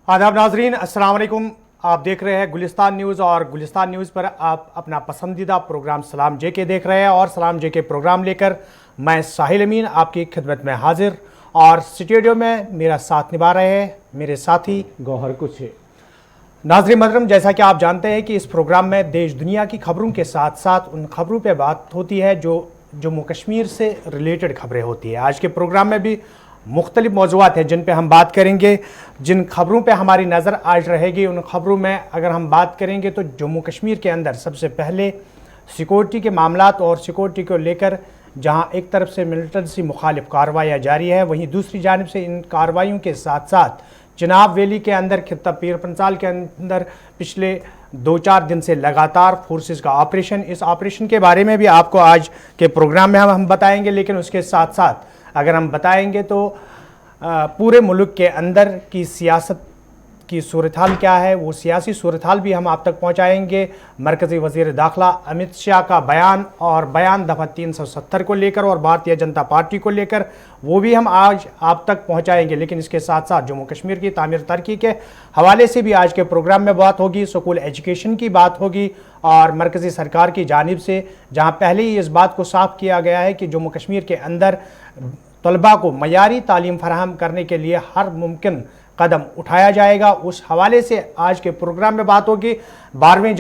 आदाब नाजरीन, अस्सलाम वालेकुम। आप देख रहे हैं गुलिस्तान न्यूज़ और गुलिस्तान न्यूज़ पर आप अपना पसंदीदा प्रोग्राम सलाम जेके देख रहे हैं और सलाम जेके प्रोग्राम लेकर मैं साहिल अमीन आपकी खिदमत में हाजिर और स्टूडियो में मेरा साथ निभा रहे हैं मेरे साथी गौहर कुछ है। नाज़रीन मोहतरम, जैसा कि आप जानते हैं कि इस प्रोग्राम में देश दुनिया की खबरों के साथ साथ उन खबरों पर बात होती है जो जम्मू कश्मीर से रिलेटेड खबरें होती है। आज के प्रोग्राम में भी मुख्तलिफ मौज़ूआत हैं जिन पे हम बात करेंगे। जिन खबरों पे हमारी नज़र आज रहेगी उन खबरों में अगर हम बात करेंगे तो जम्मू कश्मीर के अंदर सबसे पहले सिक्योरिटी के मामलात और सिक्योरिटी को लेकर जहां एक तरफ से मिलिटेंसी मुखालिफ कार्रवाइयाँ जारी है, वहीं दूसरी जानिब से इन कार्रवाइयों के साथ साथ चिनाब वैली के अंदर खित्ता पीर पंचाल के अंदर पिछले 2-4 दिन से लगातार फोर्सेस का ऑपरेशन, इस ऑपरेशन के बारे में भी आपको आज के प्रोग्राम में हम बताएंगे। लेकिन उसके साथ साथ अगर हम बताएंगे तो पूरे मुल्क के अंदर की सियासत की सूरत हाल क्या है, वो सियासी सूरत हाल भी हम आप तक पहुंचाएंगे। मरकज़ी वज़ीर दाखिला अमित शाह का बयान दफ़ा 370 को लेकर और भारतीय जनता पार्टी को लेकर, वो भी हम आज आप तक पहुंचाएंगे। लेकिन इसके साथ साथ जम्मू कश्मीर की तामीर तरक्की के हवाले से भी आज के प्रोग्राम में बात होगी, स्कूल एजुकेशन की बात होगी और मरकज़ी सरकार की जानिब से जहाँ पहले ही इस बात को साफ किया गया है कि जम्मू कश्मीर के अंदर तलबा को मयारी तालीम फराहम करने के लिए हर मुमकिन कदम उठाया जाएगा। उस हवाले से आज के प्रोग्राम में बात होगी। 12वीं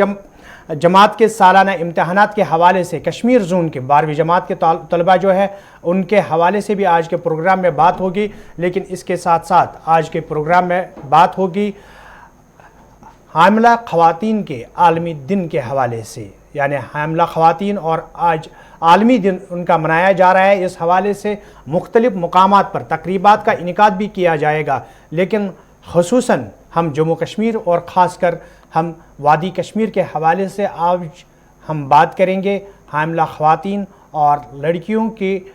जमात के सालाना इम्तहानात के हवाले से कश्मीर जोन के 12वीं जमात के तलबा जो है उनके हवाले से भी आज के प्रोग्राम में बात होगी। लेकिन इसके साथ साथ आज के प्रोग्राम में बात होगी हामिला ख़वातीन के आलमी दिन के हवाले से, यानी हामिला ख़वातीन और आज आलमी दिन उनका मनाया जा रहा है। इस हवाले से मुख्तलिफ मकामात पर तकरीबात का इनेकाद भी किया जाएगा। लेकिन ख़ुसूसन हम जम्मू कश्मीर और ख़ासकर हम वादी कश्मीर के हवाले से आज हम बात करेंगे हामिला ख़वातीन और लड़कियों की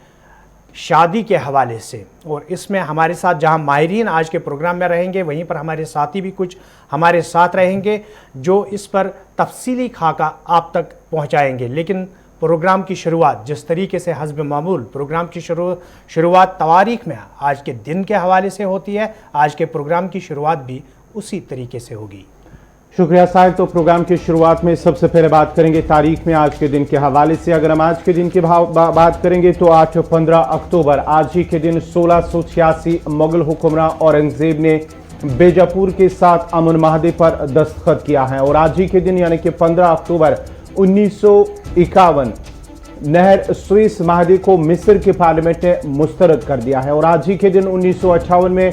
शादी के हवाले से। और इसमें हमारे साथ जहां माहिरीन आज के प्रोग्राम में रहेंगे, वहीं पर हमारे साथी भी कुछ हमारे साथ रहेंगे जो इस पर तफसीली खाका आप तक पहुंचाएंगे। लेकिन प्रोग्राम की शुरुआत जिस तरीके से हस्ब मामूल प्रोग्राम की शुरुआत तवारीख में आज के दिन के हवाले से होती है, आज के प्रोग्राम की शुरुआत भी उसी तरीके से होगी। शुक्रिया साहिब। तो प्रोग्राम की शुरुआत में सबसे पहले बात करेंगे तारीख में आज के दिन के हवाले से। अगर हम आज के दिन की बात करेंगे तो 15 अक्टूबर आज ही के दिन 1686 मुगल हुक्मरान औरंगजेब ने बीजापुर के साथ अमन माहदे पर दस्तखत किया है। और आज ही के दिन यानी कि 15 अक्टूबर 1951 नहर स्विस माहदे को मिस्र के पार्लियामेंट ने मुस्तरद कर दिया है। और आज ही के दिन 1958 में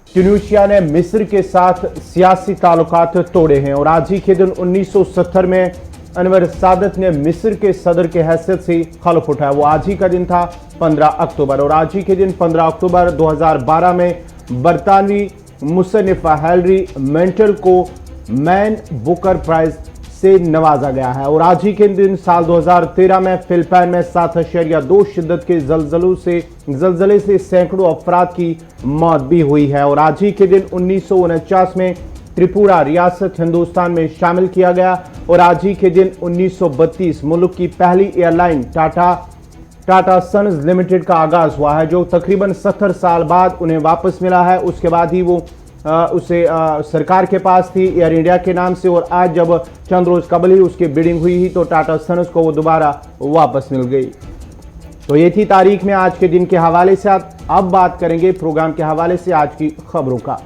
ट्यूनीशिया ने मिस्र के साथ सियासी ताल्लुकात तोड़े हैं। और आज ही के दिन 1970 में अनवर सादत ने मिस्र के सदर के हैसियत से खलफ उठाया, वो आज ही का दिन था 15 अक्टूबर। और आज ही के दिन 15 अक्टूबर 2012 में बरतानवी मुसन्निफ हिलरी मेंटल को मैन बुकर प्राइज से नवाजा गया है। और आज ही के दिन साल 2013 में फिलिपाइन में 7.2 शिद्दत के जलजले से सैकड़ों अफराद की मौत भी हुई है। और आज ही के दिन 1949 में त्रिपुरा रियासत हिंदुस्तान में शामिल किया गया। और आज ही के दिन 1932 मुल्क की पहली एयरलाइन टाटा सन्स लिमिटेड का आगाज हुआ है, जो तकरीबन 70 साल बाद उन्हें वापस मिला है। उसके बाद ही वो उसे सरकार के पास थी एयर इंडिया के नाम से, और आज जब चंद रोज कबल ही उसकी बिडिंग हुई ही तो टाटा सन्स को वो दोबारा वापस मिल गई। तो ये थी तारीख में आज के दिन के हवाले से। अब बात करेंगे प्रोग्राम के हवाले से आज की खबरों का।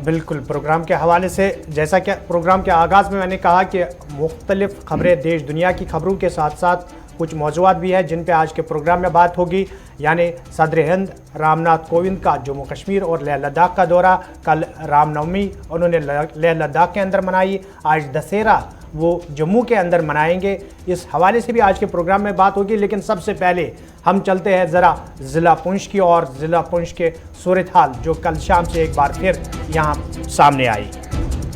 बिल्कुल, प्रोग्राम के हवाले से जैसा कि प्रोग्राम के आगाज़ में मैंने कहा कि मुख्तलिफ खबरें देश दुनिया की खबरों के साथ साथ कुछ मौज़ूआत भी हैं जिन पे आज के प्रोग्राम में बात होगी। यानी सदर हिंद रामनाथ कोविंद का जम्मू कश्मीर और लेह लद्दाख का दौरा, कल रामनवमी उन्होंने लेह लद्दाख के अंदर मनाई, आज दशहरा वो जम्मू के अंदर मनाएंगे। इस हवाले से भी आज के प्रोग्राम में बात होगी। लेकिन सबसे पहले हम चलते हैं ज़रा ज़िला पुंछ की और ज़िला पुंछ के सूरत हाल जो कल शाम से एक बार फिर यहाँ सामने आई।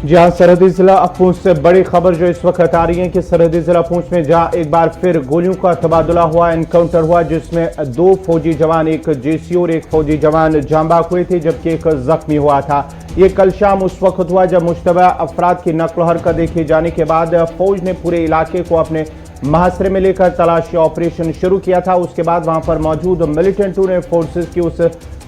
जी हाँ, सरहदी जिला पुंछ से बड़ी खबर जो इस वक्त आ रही है कि सरहदी जिला पुंछ में जहां एक बार फिर गोलियों का तबादला हुआ, एनकाउंटर हुआ, जिसमें 2 फौजी जवान, एक जेसी और एक फौजी जवान जान बाक हुए थे, जबकि एक जख्मी हुआ था। ये कल शाम उस वक्त हुआ जब मुश्तबा अफराद की नक्ल हरकत देखे जाने के बाद फौज ने पूरे इलाके को अपने महासरे में लेकर तलाशी ऑपरेशन शुरू किया था। उसके बाद वहां पर मौजूद मिलिटेंटों ने फोर्सेस की उस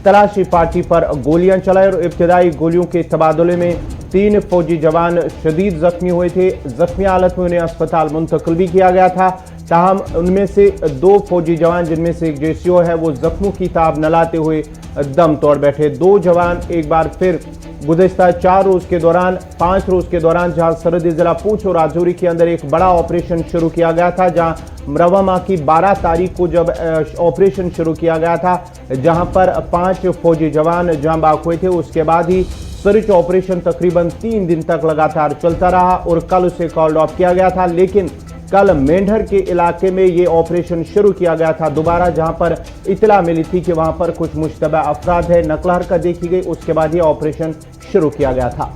तलाशी पार्टी पर गोलियां चलाई और इब्तदाई गोलियों के तबादले में 3 फौजी जवान शदीद जख्मी हुए थे। जख्मी हालत में उन्हें अस्पताल मुंतकिल भी किया गया था। ताहम उनमें से 2 फौजी जवान, जिनमें से एक जेसीओ है, वो जख्मों की ताब न लाते हुए दम तोड़ बैठे। 2 जवान एक बार फिर गुज़िश्ता 4 रोज़ के दौरान 5 रोज़ के दौरान जहां सरहदी जिला पूंछ और राजौरी के अंदर एक बड़ा ऑपरेशन शुरू किया गया था, जहां रवा माह की 12 तारीख को जब ऑपरेशन शुरू किया गया था, जहां पर 5 फौजी जवान जाँ बाग हुए थे, उसके बाद ही सर्च ऑपरेशन तकरीबन 3 दिन तक लगातार चलता रहा और कल उसे कॉल्ड ऑफ किया गया था। लेकिन कल मेंढर के इलाके में ये ऑपरेशन शुरू किया गया था दोबारा, जहां पर इतला मिली थी कि वहां पर कुछ मुश्तबा अफराद है, नकल हरकत देखी गई, उसके बाद ये ऑपरेशन शुरू किया गया था।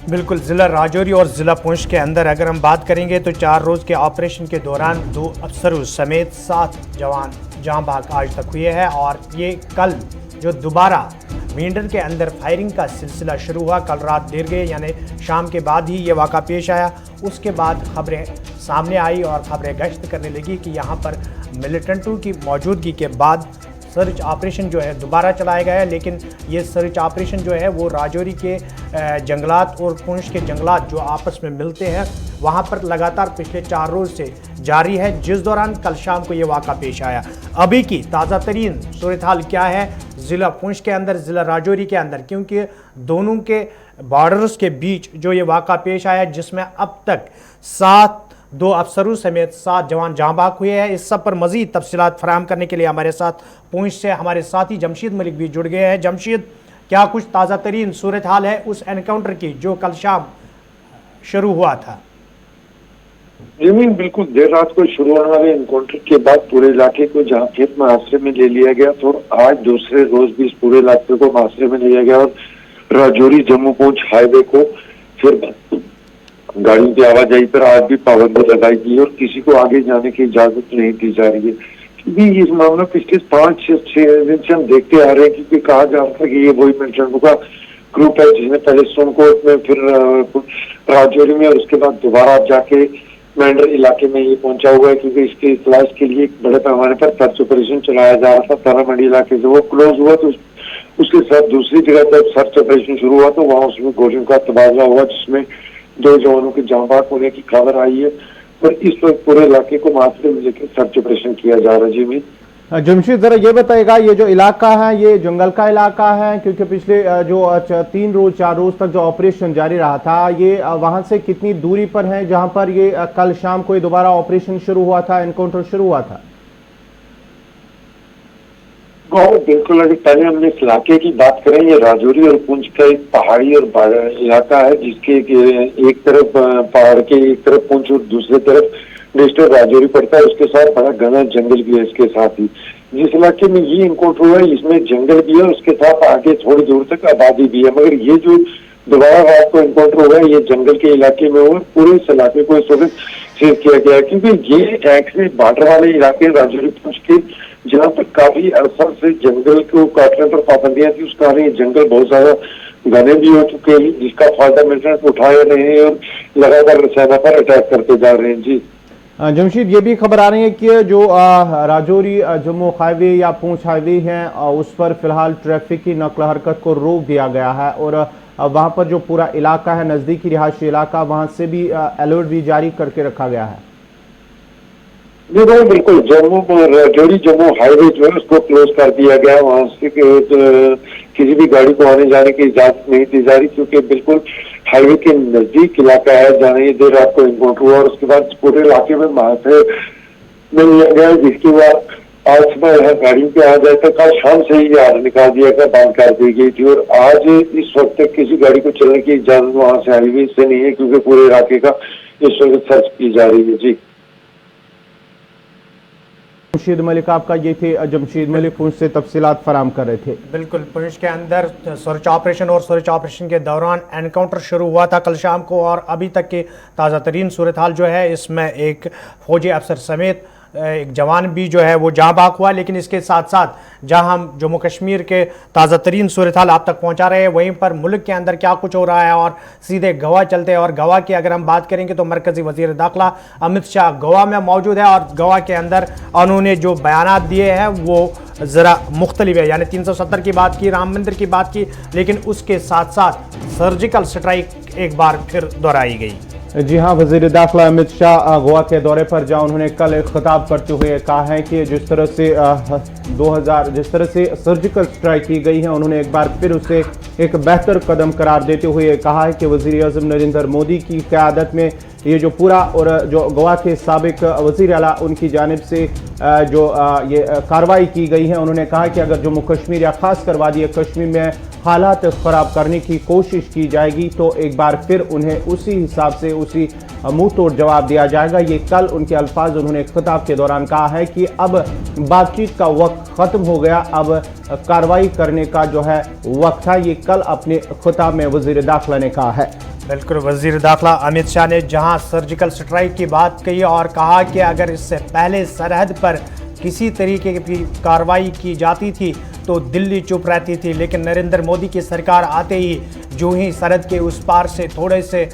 बिल्कुल, ज़िला राजौरी और ज़िला पुंछ के अंदर अगर हम बात करेंगे तो 4 रोज़ के ऑपरेशन के दौरान 2 अफसरों समेत 7 जवान जाँ बाग आज तक हुए हैं। और ये कल जो दोबारा मेंढर के अंदर फायरिंग का सिलसिला शुरू हुआ, कल रात देर गए यानी शाम के बाद ही ये वाक़ा पेश आया। उसके बाद खबरें सामने आई और खबरें गश्त करने लगी कि यहाँ पर मिलिटेंटों की मौजूदगी के बाद सर्च ऑपरेशन जो है दोबारा चलाया गया है। लेकिन ये सर्च ऑपरेशन जो है वो राजौरी के जंगलात और पुंछ के जंगलात जो आपस में मिलते हैं वहाँ पर लगातार पिछले 4 रोज़ से जारी है, जिस दौरान कल शाम को ये वाक़ा पेश आया। अभी की ताज़ा तरीन सूरत हाल क्या है ज़िला पुंछ के अंदर, ज़िला राजौरी के अंदर, क्योंकि दोनों के बॉर्डर्स के बीच जो ये वाक़ा पेश आया, जिसमें अब तक 2 अफसरों समेत 7 जवान जाँ बाग हुए हैं। इस सब पर मज़ीद तफसीलात फराहम करने के लिए हमारे साथ पुंछ से हमारे साथी जमशीद मलिक भी जुड़ गए हैं। जमशीद, क्या कुछ ताज़ा तरीन सूरत हाल है उस एनकाउंटर की जो कल शाम शुरू हुआ था? बिल्कुल, देर रात को शुरू होने वाले एनकाउंटर के बाद पूरे इलाके को जहां फिर मुहासरे में ले लिया गया, तो आज दूसरे रोज भी इस पूरे इलाके को मुहासरे में लिया गया और राजौरी जम्मू पुंछ हाईवे को फिर गाड़ियों की आवाजाही पर आज भी पाबंदी लगाई गई और किसी को आगे जाने की इजाजत नहीं दी जा रही है। क्योंकि इस मामला पिछले 5-6 दिन से हम देखते आ रहे हैं, क्योंकि कहा जा रहा था कि ये वही मिलिटेंटों का ग्रुप है जिसने पहले सोनकोट में, फिर राजौरी में और उसके बाद दोबारा जाके मेंढर इलाके में ये पहुंचा हुआ है। क्योंकि इसकी तलाश के लिए एक बड़े पैमाने पर सर्च ऑपरेशन चलाया जा रहा था। तारा मंडी इलाके से वो क्लोज हुआ तो उसके साथ दूसरी जगह जब सर्च ऑपरेशन शुरू हुआ तो वहां उसमें गोलियों का तबादला हुआ, जिसमें 2 जवानों के जाँ बाग होने की खबर आई है। और इस वक्त पूरे इलाके को मुहासरे में लेकर सर्च ऑपरेशन किया जा रहा है। जी जमशीद, जरा ये बताएगा, ये जो इलाका है ये जंगल का इलाका है? क्योंकि पिछले जो 3 रोज 4 रोज तक जो ऑपरेशन जारी रहा था, ये वहां से कितनी दूरी पर है जहां पर ये कल शाम को दोबारा ऑपरेशन शुरू हुआ था, एनकाउंटर शुरू हुआ था? बिल्कुल, अगर पहले हमने इस इलाके की बात करें, ये राजौरी और पुंछ का एक पहाड़ी और इलाका है, जिसके एक तरफ पहाड़ के एक तरफ पुंछ और दूसरी तरफ डिस्ट्रिक्ट राजौरी पड़ता है। उसके साथ बड़ा घना जंगल भी है। इसके साथ ही जिस इलाके में ये इनकाउंटर हुआ है इसमें जंगल भी है, उसके साथ आगे थोड़ी दूर तक आबादी भी है। मगर ये जो दोबारा रात को इनकाउंटर हुआ है ये जंगल के इलाके में हुआ, पूरे इस इलाके को इस वक्त सील किया गया है। क्योंकि ये एक्चुअली बॉर्डर वाले इलाके राजौरी पुंछ के, जहाँ पर काफी अरसा से जंगल को काटने पर पाबंदियां थी, उस कारण ये जंगल बहुत ज्यादा घने भी हो चुके हैं, जिसका फायदा मिलिटेंट उठा रहे हैं और लगातार सेना पर अटैक करते जा रहे हैं। जी जमशीद, ये भी खबर आ रही है कि जो राजौरी जम्मू हाईवे या पुंछ हाईवे है उस पर फिलहाल ट्रैफिक की नकल हरकत को रोक दिया गया है और वहां पर जो पूरा इलाका है, नजदीकी रिहायशी इलाका, वहां से भी अलर्ट भी जारी करके रखा गया है। बिल्कुल, राजौरी जम्मू हाईवे जो है उसको क्लोज कर दिया गया है। वहां से किसी भी गाड़ी को आने जाने की इजाजत नहीं दी जा रही, क्योंकि बिल्कुल हाईवे के नजदीक इलाका है जहाँ ये देर रात को इनकाउंटर हुआ और उसके बाद पूरे इलाके में मुहासरे में लिया गया। जिसके बाद आज सुबह गाड़ियों पे आ जाए तो कल शाम से ही आर्डर निकाल दिया गया, बंद कर दी गई थी। और आज इस वक्त तक किसी गाड़ी को चलने की इजाजत वहां से हाईवे से नहीं है, क्योंकि पूरे इलाके का इस वक्त सर्च की जा रही है। जी जमशीद मलिक, आपका ये थे जमशीद मलिक पुंछ से तफसीलात फराम कर रहे थे। बिल्कुल, पुंछ के अंदर सर्च ऑपरेशन और सर्च ऑपरेशन के दौरान एनकाउंटर शुरू हुआ था कल शाम को और अभी तक की ताज़ा तरीन सूरत हाल जो है इसमें एक फौजी अफसर समेत एक जवान भी जो है वो जाँ बाग हुआ। लेकिन इसके साथ साथ जहां हम जम्मू कश्मीर के ताज़ा तरीन सूरत हाल आप तक पहुंचा रहे हैं, वहीं पर मुल्क के अंदर क्या कुछ हो रहा है और सीधे गोवा चलते हैं। और गोवा की अगर हम बात करेंगे तो मरकज़ी वज़ीर दाखिला अमित शाह गोवा में मौजूद है और गोवा के अंदर उन्होंने जो बयानात दिए हैं वो ذرا مختلف ہے. یعنی 370 کی بات کی, رام مندر کی بات کی, لیکن اس کے ساتھ ساتھ سرجیکل سٹرائک ایک بار پھر دہرائی گئی. جی ہاں, وزیر داخلہ امت شاہ گوا کے دورے پر جہاں انہوں نے کل ایک خطاب کرتے ہوئے کہا ہے کہ جس طرح سے سرجیکل سٹرائک کی گئی ہے, انہوں نے ایک بار پھر اسے ایک بہتر قدم قرار دیتے ہوئے کہا ہے کہ وزیر اعظم نریندر مودی کی قیادت میں یہ جو پورا, اور جو گوا کے سابق وزیر اعلیٰ ان کی جانب سے جو یہ کارروائی کی گئی ہے, انہوں نے کہا کہ اگر جموں کشمیر یا خاص کر وادی کشمیر میں حالات خراب کرنے کی کوشش کی جائے گی تو ایک بار پھر انہیں اسی حساب سے اسی منہ توڑ جواب دیا جائے گا. یہ کل ان کے الفاظ انہوں نے خطاب کے دوران کہا ہے کہ اب بات چیت کا وقت ختم ہو گیا, اب کارروائی کرنے کا جو ہے وقت تھا. یہ کل اپنے خطاب میں وزیر داخلہ نے کہا ہے. بالکل, وزیر داخلہ امت شاہ نے جہاں سرجیکل سٹرائک کی بات کہی اور کہا کہ اگر اس سے پہلے سرحد پر کسی طریقے کی کارروائی کی جاتی تھی تو دلی چپ رہتی تھی, لیکن نریندر مودی کی سرکار آتے ہی جو ہی سرحد کے اس پار سے تھوڑے سے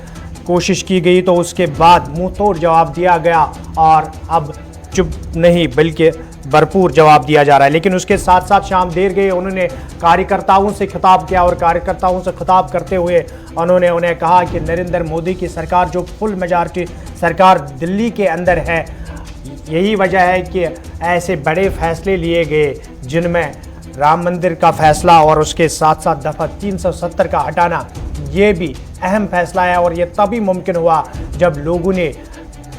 کوشش کی گئی تو اس کے بعد منہ توڑ جواب دیا گیا, اور اب چپ نہیں بلکہ بھرپور جواب دیا جا رہا ہے. لیکن اس کے ساتھ ساتھ شام دیر گئے, انہوں نے کاریہ سے خطاب کیا اور کاریہ سے خطاب کرتے ہوئے انہیں کہا کہ نریندر مودی کی سرکار جو فل میجارٹی سرکار دلی کے اندر ہے, یہی وجہ ہے کہ ایسے بڑے فیصلے لیے گئے جن میں رام مندر کا فیصلہ اور اس کے ساتھ ساتھ دفعہ 370 کا ہٹانا یہ بھی اہم فیصلہ ہے, اور یہ تبھی ممکن ہوا جب لوگوں نے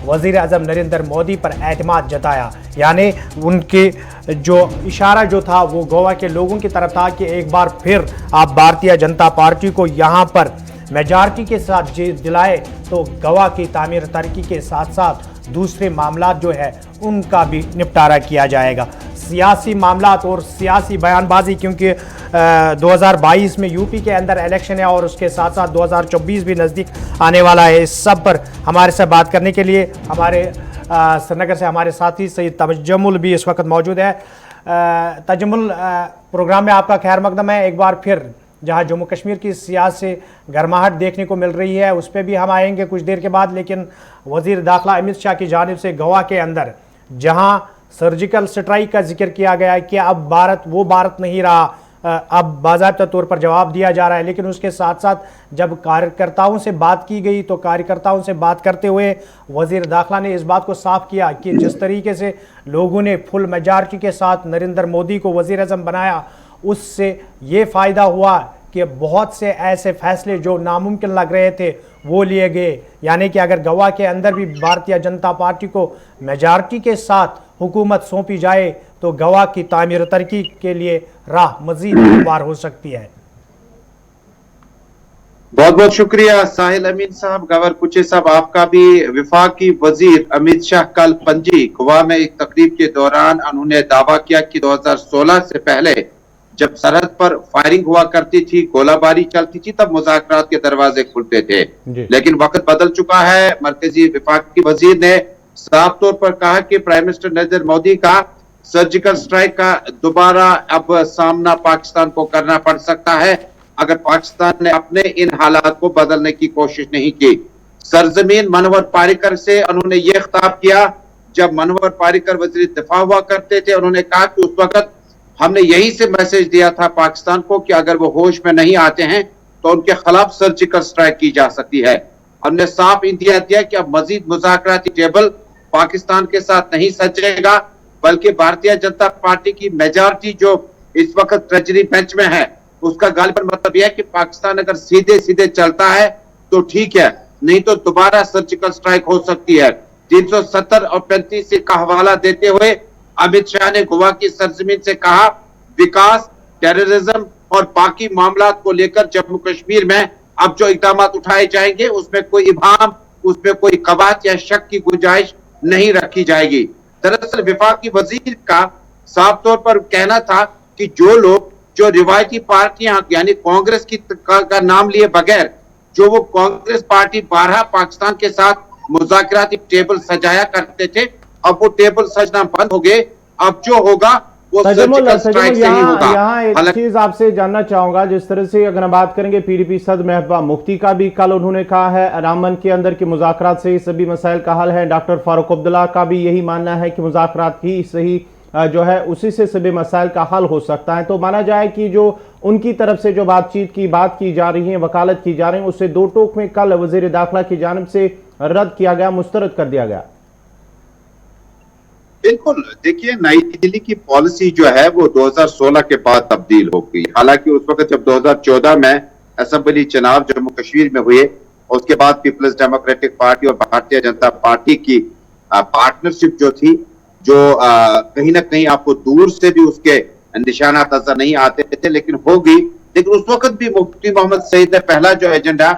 وزیر اعظم نریندر مودی پر اعتماد جتایا. یعنی ان کے جو اشارہ جو تھا وہ گوا کے لوگوں کی طرف تھا کہ ایک بار پھر آپ بھارتیہ جنتا پارٹی کو یہاں پر میجارٹی کے ساتھ جیت دلائے تو گوا کی تعمیر ترقی کے ساتھ ساتھ دوسرے معاملات جو ہے ان کا بھی نپٹارہ کیا جائے گا. سیاسی معاملات اور سیاسی بیان بازی, کیونکہ 2022 میں یو پی کے اندر الیکشن ہے اور اس کے ساتھ ساتھ 2024 بھی نزدیک آنے والا ہے. اس سب پر ہمارے سے بات کرنے کے لیے ہمارے سری نگر سے ہمارے ساتھی سید تجمل بھی اس وقت موجود ہے. تجمل, پروگرام میں آپ کا خیر مقدم ہے. ایک بار پھر جہاں جموں کشمیر کی سیاسی گرماہٹ دیکھنے کو مل رہی ہے اس پہ بھی ہم آئیں گے کچھ دیر کے بعد, لیکن وزیر داخلہ امت شاہ کی جانب سے گوا کے اندر جہاں سرجیکل سٹرائک کا ذکر کیا گیا ہے کہ اب بھارت وہ بھارت نہیں رہا, اب باضابطہ طور پر جواب دیا جا رہا ہے. لیکن اس کے ساتھ ساتھ جب کارکرتاؤں سے بات کی گئی تو کارکرتاؤں سے بات کرتے ہوئے وزیر داخلہ نے اس بات کو صاف کیا کہ جس طریقے سے لوگوں نے فل میجارٹی کے ساتھ نریندر مودی کو وزیر اعظم بنایا, اس سے یہ فائدہ ہوا کہ بہت سے ایسے فیصلے جو ناممکن لگ رہے تھے وہ لیے گئے. یعنی کہ اگر گوا کے اندر بھی بھارتیہ جنتا پارٹی کو میجارٹی کے ساتھ حکومت سونپی جائے تو گوا کی تعمیر ترقی کے لیے راہ مزید ہموار ہو سکتی ہے. بہت بہت شکریہ ساحل امین صاحب. گور کچے صاحب, آپ کا بھی وفاقی وزیر امت شاہ کل پنجی گوا میں ایک تقریب کے دوران انہوں نے دعویٰ کیا کہ 2016 سے پہلے جب سرحد پر فائرنگ ہوا کرتی تھی, گولہ باری چلتی تھی, تب مذاکرات کے دروازے کھلتے تھے. لیکن وقت بدل چکا ہے. مرکزی وفاقی وزیر نے صاف طور پر کہا کہ پرائم منسٹر نریندر مودی کا سرجیکل سٹرائک کا دوبارہ اب سامنا پاکستان کو کرنا پڑ سکتا ہے اگر پاکستان نے اپنے ان حالات کو بدلنے کی کوشش نہیں کی. سرزمین منوہر پاریکر سے انہوں نے یہ خطاب کیا جب منوہر پاریکر وزیر دفاع ہوا کرتے تھے. انہوں نے کہا کہ اس وقت ہم نے یہی سے میسج دیا تھا پاکستان کو کہ اگر وہ ہوش میں نہیں آتے ہیں تو ان کے خلاف سرجیکل سٹرائک کی جا سکتی ہے. ہم نے صاف انتہا دیا کہ اب مزید مذاکراتی ٹیبل پاکستان کے ساتھ نہیں سجے گا, بلکہ بھارتیہ جنتا پارٹی کی میجارٹی جو اس وقت ٹریجری بینچ میں ہے اس کا غالباً مطلب یہ ہے کہ پاکستان اگر سیدھے سیدھے چلتا ہے تو ٹھیک ہے, نہیں تو دوبارہ سرجیکل سٹرائک ہو سکتی ہے. 370 اور 35 کا حوالہ دیتے ہوئے امت شاہ نے گوا کی سرزمین سے کہا وکاس, ٹیررزم اور باقی معاملات کو لے کر جموں کشمیر میں اب جو اقدامات اٹھائے جائیں گے اس میں کوئی ابہام, اس میں کوئی قباحت یا شک کی گنجائش نہیں رکھی جائے گی. دراصل وفاقی وزیر کا صاف طور پر کہنا تھا کہ جو لوگ جو روایتی پارٹیاں یعنی کانگریس کا نام لیے بغیر جو وہ کانگریس پارٹی بارہا پاکستان کے ساتھ مذاکراتی ٹیبل سجایا کرتے تھے, اب وہ ٹیبل سجنا بند ہو گئے. اب جو ہوگا وہ سرجیکل سٹرائک سے ہی ہوگا. یہاں ایک چیز آپ سے جاننا چاہوں گا, جس طرح سے اگر ہم بات کریں گے پی ڈی پی صدر محبوبہ مفتی کا بھی کل انہوں نے کہا ہے رامن کے اندر کے مذاکرات سے ہی سبھی مسائل کا حل ہے. ڈاکٹر فاروق عبداللہ کا بھی یہی ماننا ہے کہ مذاکرات ہی صحیح जो है उसी से सभी मसाइल का हल हो सकता है। तो माना जाए कि जो उनकी तरफ से जो बात की जा रही है, वकालत की जा रही है, उसे दो टोक में कल वजीर दाखिला की जानिब से रद्द किया गया, मुस्तरद कर दिया गया। बिल्कुल, देखिए नई दिल्ली की पॉलिसी जो है वो 2016 के बाद तब्दील हो गई। हालांकि उस वक्त जब 2014 में असेंबली चुनाव जम्मू कश्मीर में हुए, उसके बाद पीपल्स डेमोक्रेटिक पार्टी और भारतीय जनता पार्टी की पार्टनरशिप जो थी, जो कहीं ना कहीं आपको दूर से भी उसके निशानात नजर नहीं आते थे, लेकिन हो गई। लेकिन उस वक्त भी मुफ्ती मोहम्मद सईद ने पहला जो एजेंडा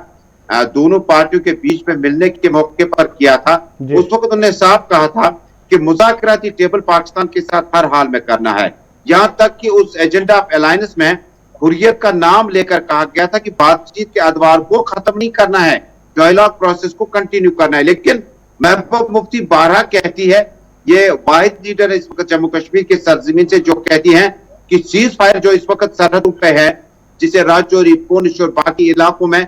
दोनों पार्टियों के बीच में मिलने के मौके पर किया था, उस वक्त उन्होंने साफ कहा था कि मुज़ाकराती टेबल पाकिस्तान के साथ हर हाल में करना है। यहां तक कि उस एजेंडा ऑफ अलायंस में हुर्रियत का नाम लेकर कहा गया था कि बातचीत के अदवार को खत्म नहीं करना है, डायलॉग प्रोसेस को कंटिन्यू करना है। लेकिन महबूब मुफ्ती बारहा कहती है, ये वाहिद लीडर है इस वक्त जम्मू कश्मीर के सरजमीन से, जो कहती हैं कि सीज फायर जो इस वक्त सरहदों पे है, जिसे राजौरी, पुंछ और बाकी इलाकों में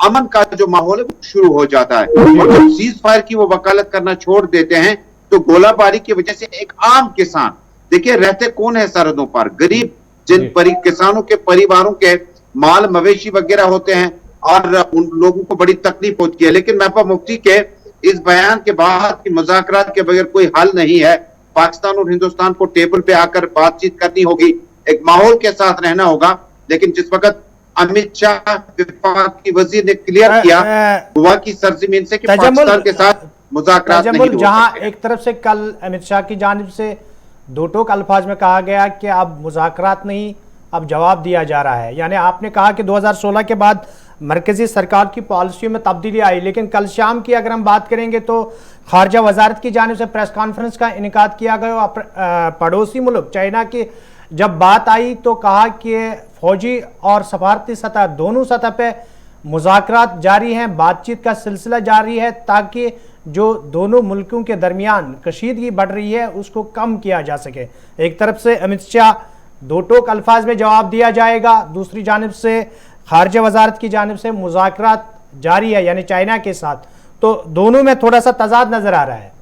अमन का जो माहौल है वो शुरू हो जाता है। और जब सीज फायर की वो वकालत करना छोड़ देते हैं तो गोलाबारी की वजह से एक आम किसान, देखिए रहते कौन है सरहदों पर, गरीब जिन किसानों के परिवारों के माल मवेशी वगैरह होते हैं, और उन लोगों को बड़ी तकलीफ होती है। लेकिन महबूब मुफ्ती के इस बयान के बाद कि मुज़ाकरात के बगैर कोई हल नहीं है, पाकिस्तान और हिंदुस्तान को टेबल पे आकर बातचीत करनी होगी, एक माहौल के साथ रहना होगा। लेकिन जिस वक्त अमित शाह विफाक की वजीर ने क्लियर किया गोवा की सरजमीन से कि पाकिस्तान के साथ मुज़ाकरात नहीं हो सकते। जहां एक तरफ से कल अमित शाह की जानिब से दो टोक अल्फाज में कहा गया कि अब मुज़ाकरात नहीं, अब जवाब दिया जा रहा है, यानी आपने कहा कि 2016 के बाद मरकजी सरकार की पॉलिसियों में तब्दीली आई। लेकिन कल शाम की अगर हम बात करेंगे तो खारजा वजारत की जानिब से प्रेस कॉन्फ्रेंस का इनेकाद किया गया। पड़ोसी मुल्क चाइना की जब बात आई तो कहा कि फौजी और सफारती सतह दोनों सतह पे मुज़ाकरात जारी हैं, बातचीत का सिलसिला जारी है, ताकि जो दोनों मुल्कों के दरमियान कशीदगी बढ़ रही है उसको कम किया जा सके। एक तरफ से अमित शाह दो टोक अल्फाज में जवाब दिया जाएगा, दूसरी जानिब से खारजा वजारत की जानिब से मुज़ाकरात जारी है यानी चाइना के साथ, तो दोनों में थोड़ा सा तजाद नजर आ रहा है।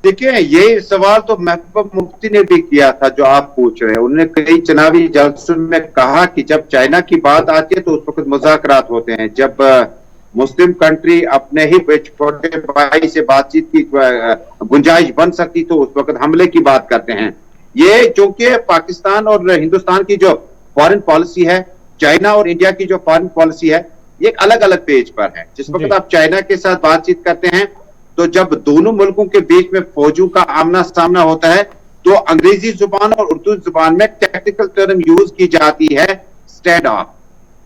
देखिए ये सवाल तो महबूब मुफ्ती ने भी किया था जो आप पूछ रहे हैं। उन्होंने कई चुनावी जलसों में कहा कि जब चाइना की बात आती है तो उस वक्त मुज़ाकरात होते हैं, जब मुस्लिम कंट्री अपने ही छोटे भाई से बातचीत की गुंजाइश बन सकती तो उस वक्त हमले की बात करते हैं। ये चूंकि पाकिस्तान और हिंदुस्तान की जो फॉरेन पॉलिसी है, चाइना और इंडिया की जो फॉरेन पॉलिसी है, ये अलग अलग पेज पर है। जिस वक्त आप चाइना के साथ बातचीत करते हैं तो जब दोनों मुल्कों के बीच में फौजों का आमना सामना होता है तो अंग्रेजी जुबान और उर्दू जुबान में टेक्निकल टर्म यूज की जाती है स्टैंड ऑफ।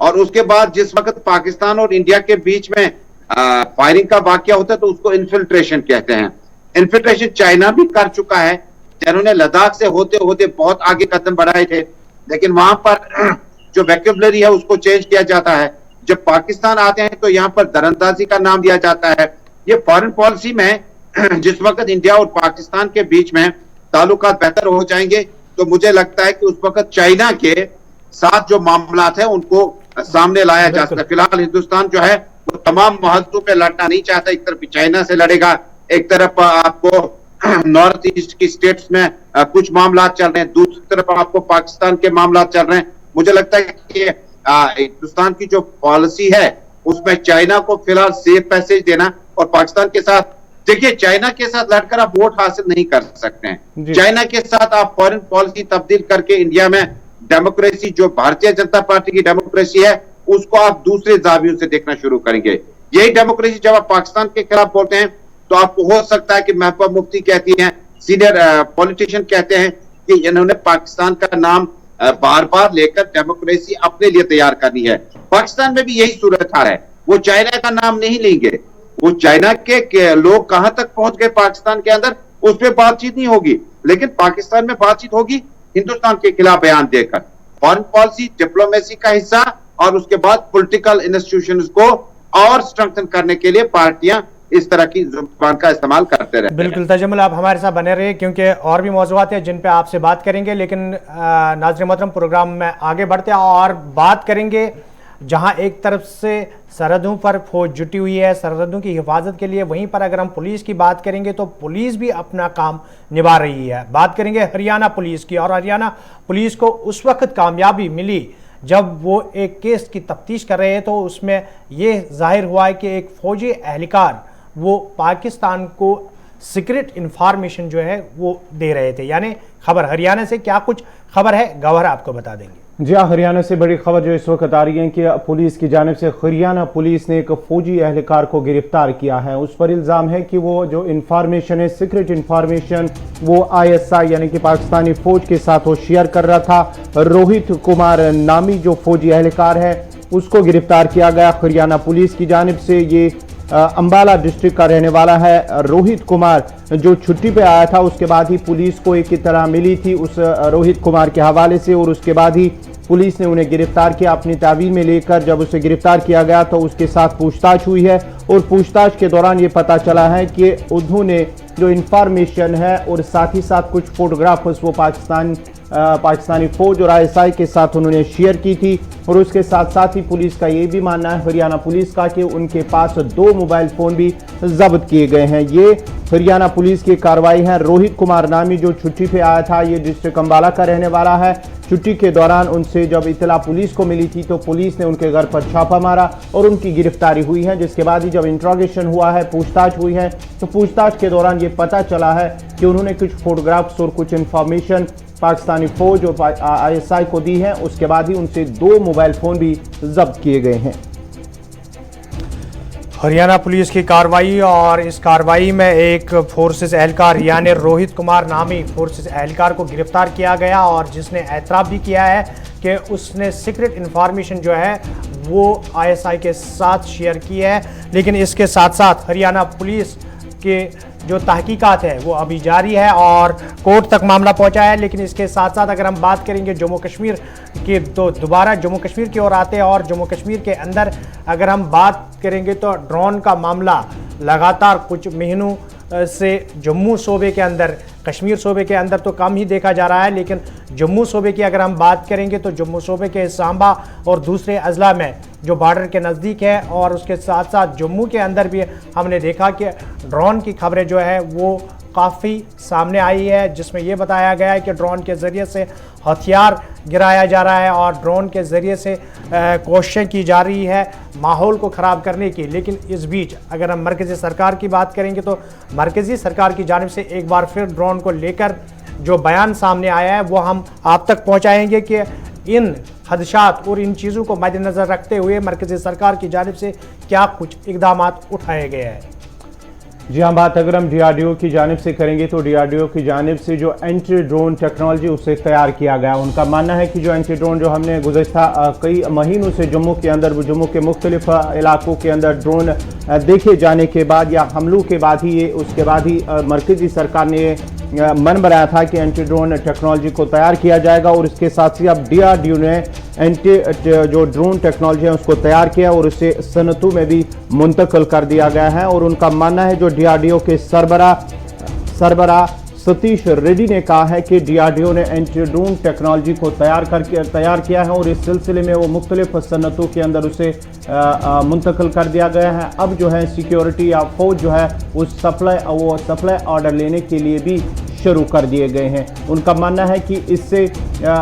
और उसके बाद जिस वक्त पाकिस्तान और इंडिया के बीच में फायरिंग का वाकया होता है तो उसको इन्फिल्ट्रेशन कहते हैं। इन्फिल्ट्रेशन चाइना भी कर चुका है, जिन्होंने लद्दाख से होते होते बहुत आगे कदम बढ़ाए थे, लेकिन वहां पर जो वैक्यूबलरी है उसको चेंज किया जाता है। जब पाकिस्तान आते हैं तो यहाँ पर दरअंदाजी का नाम दिया जाता है। ये फॉरेन पॉलिसी में जिस वक्त इंडिया और पाकिस्तान के बीच में ताल्लुकात बेहतर हो जाएंगे तो मुझे लगता है कि उस वक्त चाइना के साथ जो मामलात है उनको सामने लाया जा सकता है। फिलहाल हिंदुस्तान जो है वो तमाम महत्वों पे लड़ना नहीं चाहता, एक तरफ चाइना से लड़ेगा, एक तरफ आपको नॉर्थ ईस्ट की स्टेट्स में कुछ मामला चल रहे हैं, दूसरी तरफ आपको पाकिस्तान के मामला चल रहे हैं। मुझे लगता है कि हिंदुस्तान की जो पॉलिसी है उसमें चाइना को फिलहाल सेफ पैसेज देना और पाकिस्तान के साथ, देखिए चाइना के साथ लड़कर आप वोट हासिल नहीं कर सकते हैं। चाइना के साथ आप फॉरेन पॉलिसी तब्दील करके इंडिया में डेमोक्रेसी, जो भारतीय जनता पार्टी की डेमोक्रेसी है, उसको आप दूसरे जावियों से देखना शुरू करेंगे। यही डेमोक्रेसी जब आप पाकिस्तान के खिलाफ बोलते हैं तो आपको हो सकता है कि महबूबा मुफ्ती कहती हैं, सीनियर पॉलिटिशियन कहते हैं कि इन्होंने पाकिस्तान का नाम बार बार लेकर डेमोक्रेसी अपने लिए तैयार करनी है। पाकिस्तान में भी यही सूरत हाल है, वो चाइना का नाम नहीं लेंगे, वो चाइना के लोग कहां तक पहुंच गए पाकिस्तान के अंदर उस पर बातचीत नहीं होगी, लेकिन पाकिस्तान में बातचीत होगी हिंदुस्तान के खिलाफ बयान देकर। फॉरेन पॉलिसी डिप्लोमेसी का हिस्सा और उसके बाद पॉलिटिकल इंस्टीट्यूशंस को और स्ट्रेंथन करने के लिए पार्टियां इस तरह की जुबान का इस्तेमाल करते रहते हैं। बिल्कुल तजम्मुल, आप हमारे साथ बने रहे क्योंकि और भी मौज़ूआत हैं जिन पे आपसे बात करेंगे, लेकिन नाज़रीन मोहतरम प्रोग्राम में आगे बढ़ते हैं और बात करेंगे जहां एक तरफ से सरहदों पर फौज जुटी हुई है सरहदों की हिफाजत के लिए, वहीं पर अगर हम पुलिस की बात करेंगे तो पुलिस भी अपना काम निभा रही है। बात करेंगे हरियाणा पुलिस की, और हरियाणा पुलिस को उस वक्त कामयाबी मिली जब वो एक केस की तफ्तीश कर रहे हैं, तो उसमें ये जाहिर हुआ है कि एक फौजी एहलकार वो पाकिस्तान को सीक्रेट इंफॉर्मेशन जो है वो दे रहे थे। यानी खबर हरियाणा से क्या कुछ खबर है, गौहर आपको बता देंगे। जी हाँ, हरियाणा से बड़ी खबर जो इस वक्त आ रही है कि पुलिस की जानिब से हरियाणा पुलिस ने एक फौजी एहलकार को गिरफ्तार किया है। उस पर इल्ज़ाम है कि वो जो इंफॉर्मेशन है, सीक्रेट इंफॉर्मेशन, वो ISI यानी कि पाकिस्तानी फौज के साथ वो शेयर कर रहा था। रोहित कुमार नामी जो फौजी एहलकार है उसको गिरफ्तार किया गया हरियाणा पुलिस की जानिब से। ये अंबाला डिस्ट्रिक्ट का रहने वाला है रोहित कुमार, जो छुट्टी पे आया था। उसके बाद ही पुलिस को एक इत्तला मिली थी उस रोहित कुमार के हवाले से, और उसके बाद ही पुलिस ने उन्हें गिरफ्तार किया अपनी तावील में लेकर। जब उसे गिरफ्तार किया गया तो उसके साथ पूछताछ हुई है, और पूछताछ के दौरान ये पता चला है कि उन्होंने जो इंफॉर्मेशन है और साथ ही साथ कुछ फोटोग्राफ्स वो पाकिस्तानी फौज और ISI के साथ उन्होंने शेयर की थी। और उसके साथ साथ ही पुलिस का ये भी मानना है, हरियाणा पुलिस का, कि उनके पास 2 मोबाइल फ़ोन भी जब्त किए गए हैं। ये हरियाणा पुलिस की कार्रवाई है। रोहित कुमार नामी जो छुट्टी पे आया था, ये डिस्ट्रिक्ट अंबाला का रहने वाला है। छुट्टी के दौरान उनसे जब इत्तला पुलिस को मिली थी तो पुलिस ने उनके घर पर छापा मारा और उनकी गिरफ्तारी हुई है। जिसके बाद ही जब इंट्रोगेशन हुआ है, पूछताछ हुई है, तो पूछताछ के दौरान ये पता चला है कि उन्होंने कुछ फोटोग्राफ्स और कुछ इंफॉर्मेशन पाकिस्तानी फौज और ISI को दी है। उसके बाद ही उनसे 2 मोबाइल फ़ोन भी जब्त किए गए हैं। हरियाणा पुलिस की कार्रवाई, और इस कार्रवाई में एक फोर्सेस एहलकार यानी रोहित कुमार नामी फोर्सेस एहलकार को गिरफ्तार किया गया, और जिसने एतराफ़ भी किया है कि उसने सीक्रेट इन्फॉर्मेशन जो है वो ISI के साथ शेयर की है। लेकिन इसके साथ साथ हरियाणा पुलिस के जो तहकीकात है वो अभी जारी है और कोर्ट तक मामला पहुंचा है। लेकिन इसके साथ साथ अगर हम बात करेंगे जम्मू कश्मीर की, तो दोबारा जम्मू कश्मीर की ओर आते हैं, और जम्मू कश्मीर के अंदर अगर हम बात करेंगे तो ड्रोन का मामला लगातार कुछ महीनों से जम्मू सूबे के अंदर, कश्मीर सूबे के अंदर तो कम ही देखा जा रहा है। लेकिन जम्मू सूबे की अगर हम बात करेंगे तो जम्मू सूबे के सांबा और दूसरे अजला में जो बॉर्डर के नज़दीक है, और उसके साथ साथ जम्मू के अंदर भी हमने देखा कि ड्रोन की खबरें जो है वो काफ़ी सामने आई है, जिसमें ये बताया गया है कि ड्रोन के ज़रिए से हथियार गिराया जा रहा है और ड्रोन के ज़रिए से कोशिशें की जा रही है माहौल को ख़राब करने की। लेकिन इस बीच अगर हम मरकज़ी सरकार की बात करेंगे तो मरकज़ी सरकार की जानिब से एक बार फिर ड्रोन को लेकर जो बयान सामने आया है वो हम आप तक पहुंचाएंगे कि इन खदशात और इन चीज़ों को मद्देनज़र रखते हुए मरकज़ी सरकार की जानिब से क्या कुछ इक़दाम उठाए गए हैं। जी हाँ, बात अगर हम DRDO की जानिब से करेंगे तो DRDO की जानिब से जो एंटी ड्रोन टेक्नोलॉजी उसे तैयार किया गया। उनका मानना है कि जो एंटी ड्रोन जो हमने गुज़श्ता कई महीनों से जम्मू के अंदर, जम्मू के मुख्तलिफ इलाकों के अंदर ड्रोन देखे जाने के बाद या हमलों के बाद ही ये उसके बाद ही मरकज़ी सरकार ने मन बनाया था कि एंटी ड्रोन टेक्नोलॉजी को तैयार किया जाएगा। और इसके साथ ही अब DRDO ने जो ड्रोन टेक्नोलॉजी है उसको तैयार किया और उसे सनतों में भी मुंतकिल कर दिया गया है। और उनका मानना है, जो DRDO के सरबरा सतीश रेड्डी ने कहा है कि DRDO ने एंटी ड्रोन टेक्नोलॉजी को तैयार किया है और इस सिलसिले में वो मुख्तलिफ सनतों के अंदर उसे मुंतकिल कर दिया गया है। अब जो है सिक्योरिटी या फौज जो है उस सप्लाई ऑर्डर लेने के लिए भी शुरू कर दिए गए हैं। उनका मानना है कि इससे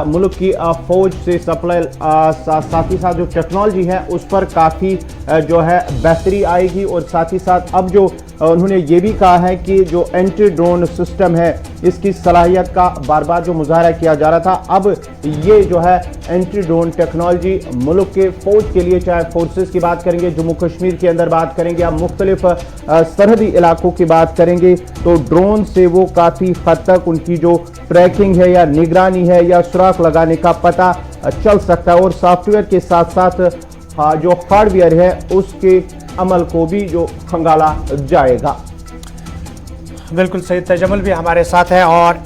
मुल्क की फौज से सप्लाई साथ ही साथ जो टेक्नोलॉजी है उस पर काफ़ी जो है बेहतरी आएगी। और साथ ही साथ अब जो उन्होंने ये भी कहा है कि जो एंटी ड्रोन सिस्टम है इसकी सलाहियत का बार बार जो मुजाहरा किया जा रहा था, अब ये जो है एंटी ड्रोन टेक्नोलॉजी मुल्क के फौज के लिए, चाहे फोर्सेस की बात करेंगे, जम्मू कश्मीर के अंदर बात करेंगे या मुख्तलिफ सरहदी इलाकों की बात करेंगे, तो ड्रोन से वो काफ़ी हद तक उनकी जो ट्रैकिंग है या निगरानी है या सुराख लगाने का पता चल सकता है। और सॉफ्टवेयर के साथ साथ जो हार्डवेयर है उसके अमल को भी जो खंगाला जाएगा। बिल्कुल सही, तजम्मुल भी हमारे साथ है और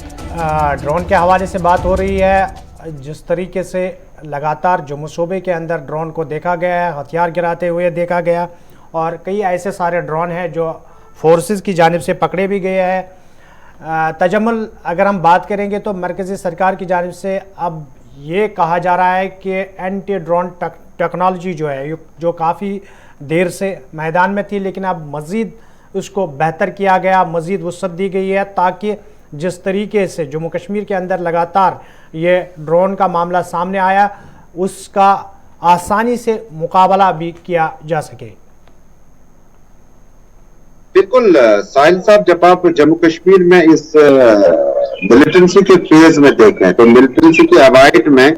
ड्रोन के हवाले से बात हो रही है। जिस तरीके से लगातार जम्मू सूबे के अंदर ड्रोन को देखा गया है, हथियार गिराते हुए देखा गया, और कई ऐसे सारे ड्रोन हैं जो फोर्सेस की जानिब से पकड़े भी गए हैं। तजम्मुल अगर हम बात करेंगे तो मरकज़ी सरकार की जानिब से अब ये कहा जा रहा है कि एंटी ड्रोन ٹیکنالوجی جو ہے جو کافی دیر سے میدان میں تھی، لیکن اب مزید اس کو بہتر کیا گیا، مزید وسعت دی گئی ہے تاکہ جس طریقے سے جموں کشمیر کے اندر لگاتار یہ ڈرون کا معاملہ سامنے آیا اس کا آسانی سے مقابلہ بھی کیا جا سکے۔ بالکل ساحل صاحب، جب آپ جموں کشمیر میں اس ملیٹنسی کے فیز میں دیکھیں تو ملیٹنسی کے اوائٹ میں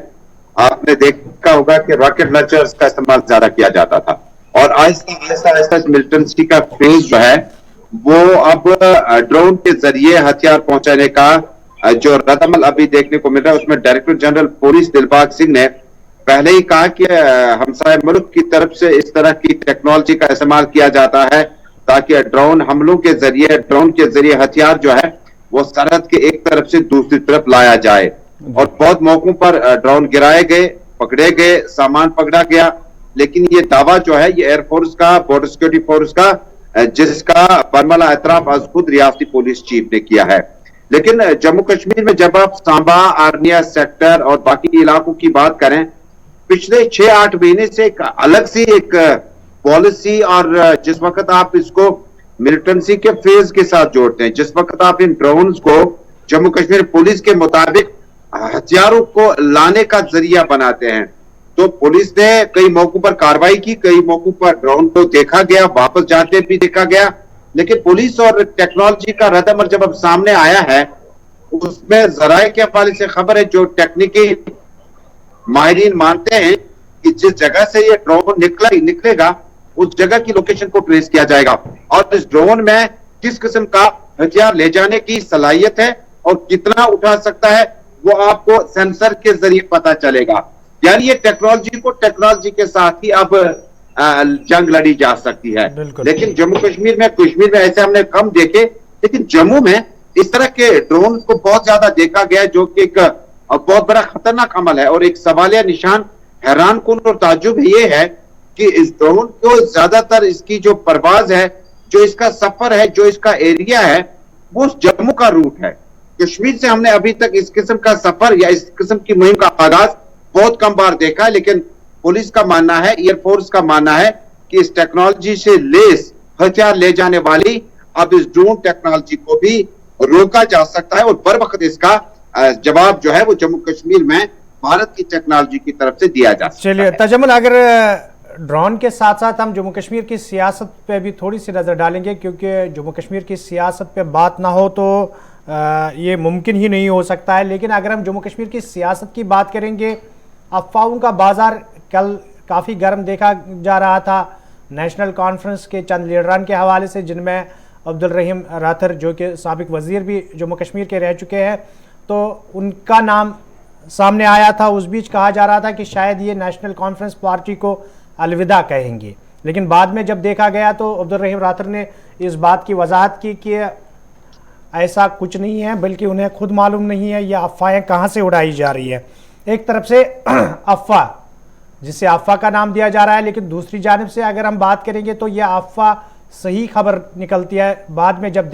آپ نے دیکھا ہوگا کہ راکٹ لانچرز کا استعمال زیادہ کیا جاتا تھا، اور آہستہ آہستہ آہستہ ملیٹنسی کا فیز جو ہے وہ اب ڈرون کے ذریعے ہتھیار پہنچانے کا جو رد عمل ابھی دیکھنے کو مل رہا ہے، اس میں director general police Dilbagh Singh نے پہلے ہی کہا کہ ہمسائے ملک کی طرف سے اس طرح کی ٹیکنالوجی کا استعمال کیا جاتا ہے تاکہ ڈرون حملوں کے ذریعے، ڈرون کے ذریعے ہتھیار جو ہے وہ سرحد کے ایک طرف سے دوسری طرف لایا جائے، اور بہت موقعوں پر ڈرون گرائے گئے، پکڑے گئے، سامان پکڑا گیا، لیکن یہ دعویٰ جو ہے یہ ایئر فورس کا، بارڈر سیکورٹی فورس کا، جس کا برملا اعتراف از خود ریاستی پولیس چیف نے کیا ہے۔ لیکن جموں کشمیر میں جب آپ سانبا، آرنیا سیکٹر اور باقی علاقوں کی بات کریں، پچھلے 6-8 مہینے سے ایک الگ سی ایک پالیسی، اور جس وقت آپ اس کو ملیٹنسی کے فیز کے ساتھ جوڑتے ہیں، جس وقت آپ ان ڈرونز کو جموں کشمیر پولیس کے مطابق ہتھیاروں کو لانے کا ذریعہ بناتے ہیں، تو پولیس نے کئی موقعوں پر کارروائی کی، کئی موقعوں پر ڈرون کو دیکھا گیا، واپس جاتے بھی دیکھا گیا، لیکن پولیس اور ٹیکنالوجی کا رد عمل جب اب سامنے آیا ہے، اس میں ذرائع کے حوالے سے خبر ہے، جو ٹیکنیکی ماہرین مانتے ہیں کہ جس جگہ سے یہ ڈرون نکلے گا اس جگہ کی لوکیشن کو ٹریس کیا جائے گا، اور اس ڈرون میں کس قسم کا ہتھیار لے جانے کی صلاحیت ہے اور کتنا اٹھا سکتا ہے وہ آپ کو سینسر کے ذریعے پتا چلے گا۔ یعنی یہ ٹیکنالوجی کے ساتھ ہی اب جنگ لڑی جا سکتی ہے۔ لیکن جموں کشمیر میں ایسے ہم نے کم دیکھے، لیکن جموں میں اس طرح کے ڈرون کو بہت زیادہ دیکھا گیا، جو کہ ایک بہت بڑا خطرناک عمل ہے، اور ایک سوالیہ نشان حیران کن اور تعجب یہ ہے کہ اس ڈرون کو زیادہ تر اس کی جو پرواز ہے، جو اس کا سفر ہے، جو اس کا ایریا ہے، وہ جموں کا روٹ ہے۔ کشمیر سے ہم نے ابھی تک اس قسم کا سفر یا اس قسم کی مہم کا آغاز بہت کم بار دیکھا ہے، لیکن پولیس کا ماننا ہے، ایئر فورس کا ماننا ہے کہ اس ٹیکنالوجی سے لیس ہتھیار لے جانے والی اب اس ڈرون ٹیکنالوجی کو بھی روکا جا سکتا ہے، اور بر وقت اس کا جواب جو ہے وہ جموں کشمیر میں بھارت کی ٹیکنالوجی کی طرف سے دیا جا سکتا ہے۔ چلیے تجمل، اگر ڈرون کے ساتھ ساتھ ہم جموں کشمیر کی سیاست پہ بھی تھوڑی سی نظر ڈالیں گے، کیونکہ جموں کشمیر کی سیاست پہ بات نہ ہو تو یہ ممکن ہی نہیں ہو سکتا ہے، لیکن اگر ہم جموں کشمیر کی سیاست کی بات کریں گے، افواہوں کا بازار کل کافی گرم دیکھا جا رہا تھا نیشنل کانفرنس کے چند لیڈران کے حوالے سے، جن میں عبدالرحیم راتھر جو کہ سابق وزیر بھی جموں کشمیر کے رہ چکے ہیں، تو ان کا نام سامنے آیا تھا۔ اس بیچ کہا جا رہا تھا کہ شاید یہ نیشنل کانفرنس پارٹی کو الوداع کہیں گے، لیکن بعد میں جب دیکھا گیا تو عبدالرحیم راتھر نے اس بات کی وضاحت کی کہ ایسا کچھ نہیں ہے، بلکہ انہیں خود معلوم نہیں ہے یہ افواہیں کہاں سے اڑائی جا رہی ہے۔ ایک طرف سے افواہ، جسے افواہ کا نام دیا جا رہا ہے، لیکن دوسری جانب سے اگر ہم بات کریں گے تو یہ افواہ صحیح خبر نکلتی ہے بعد میں جب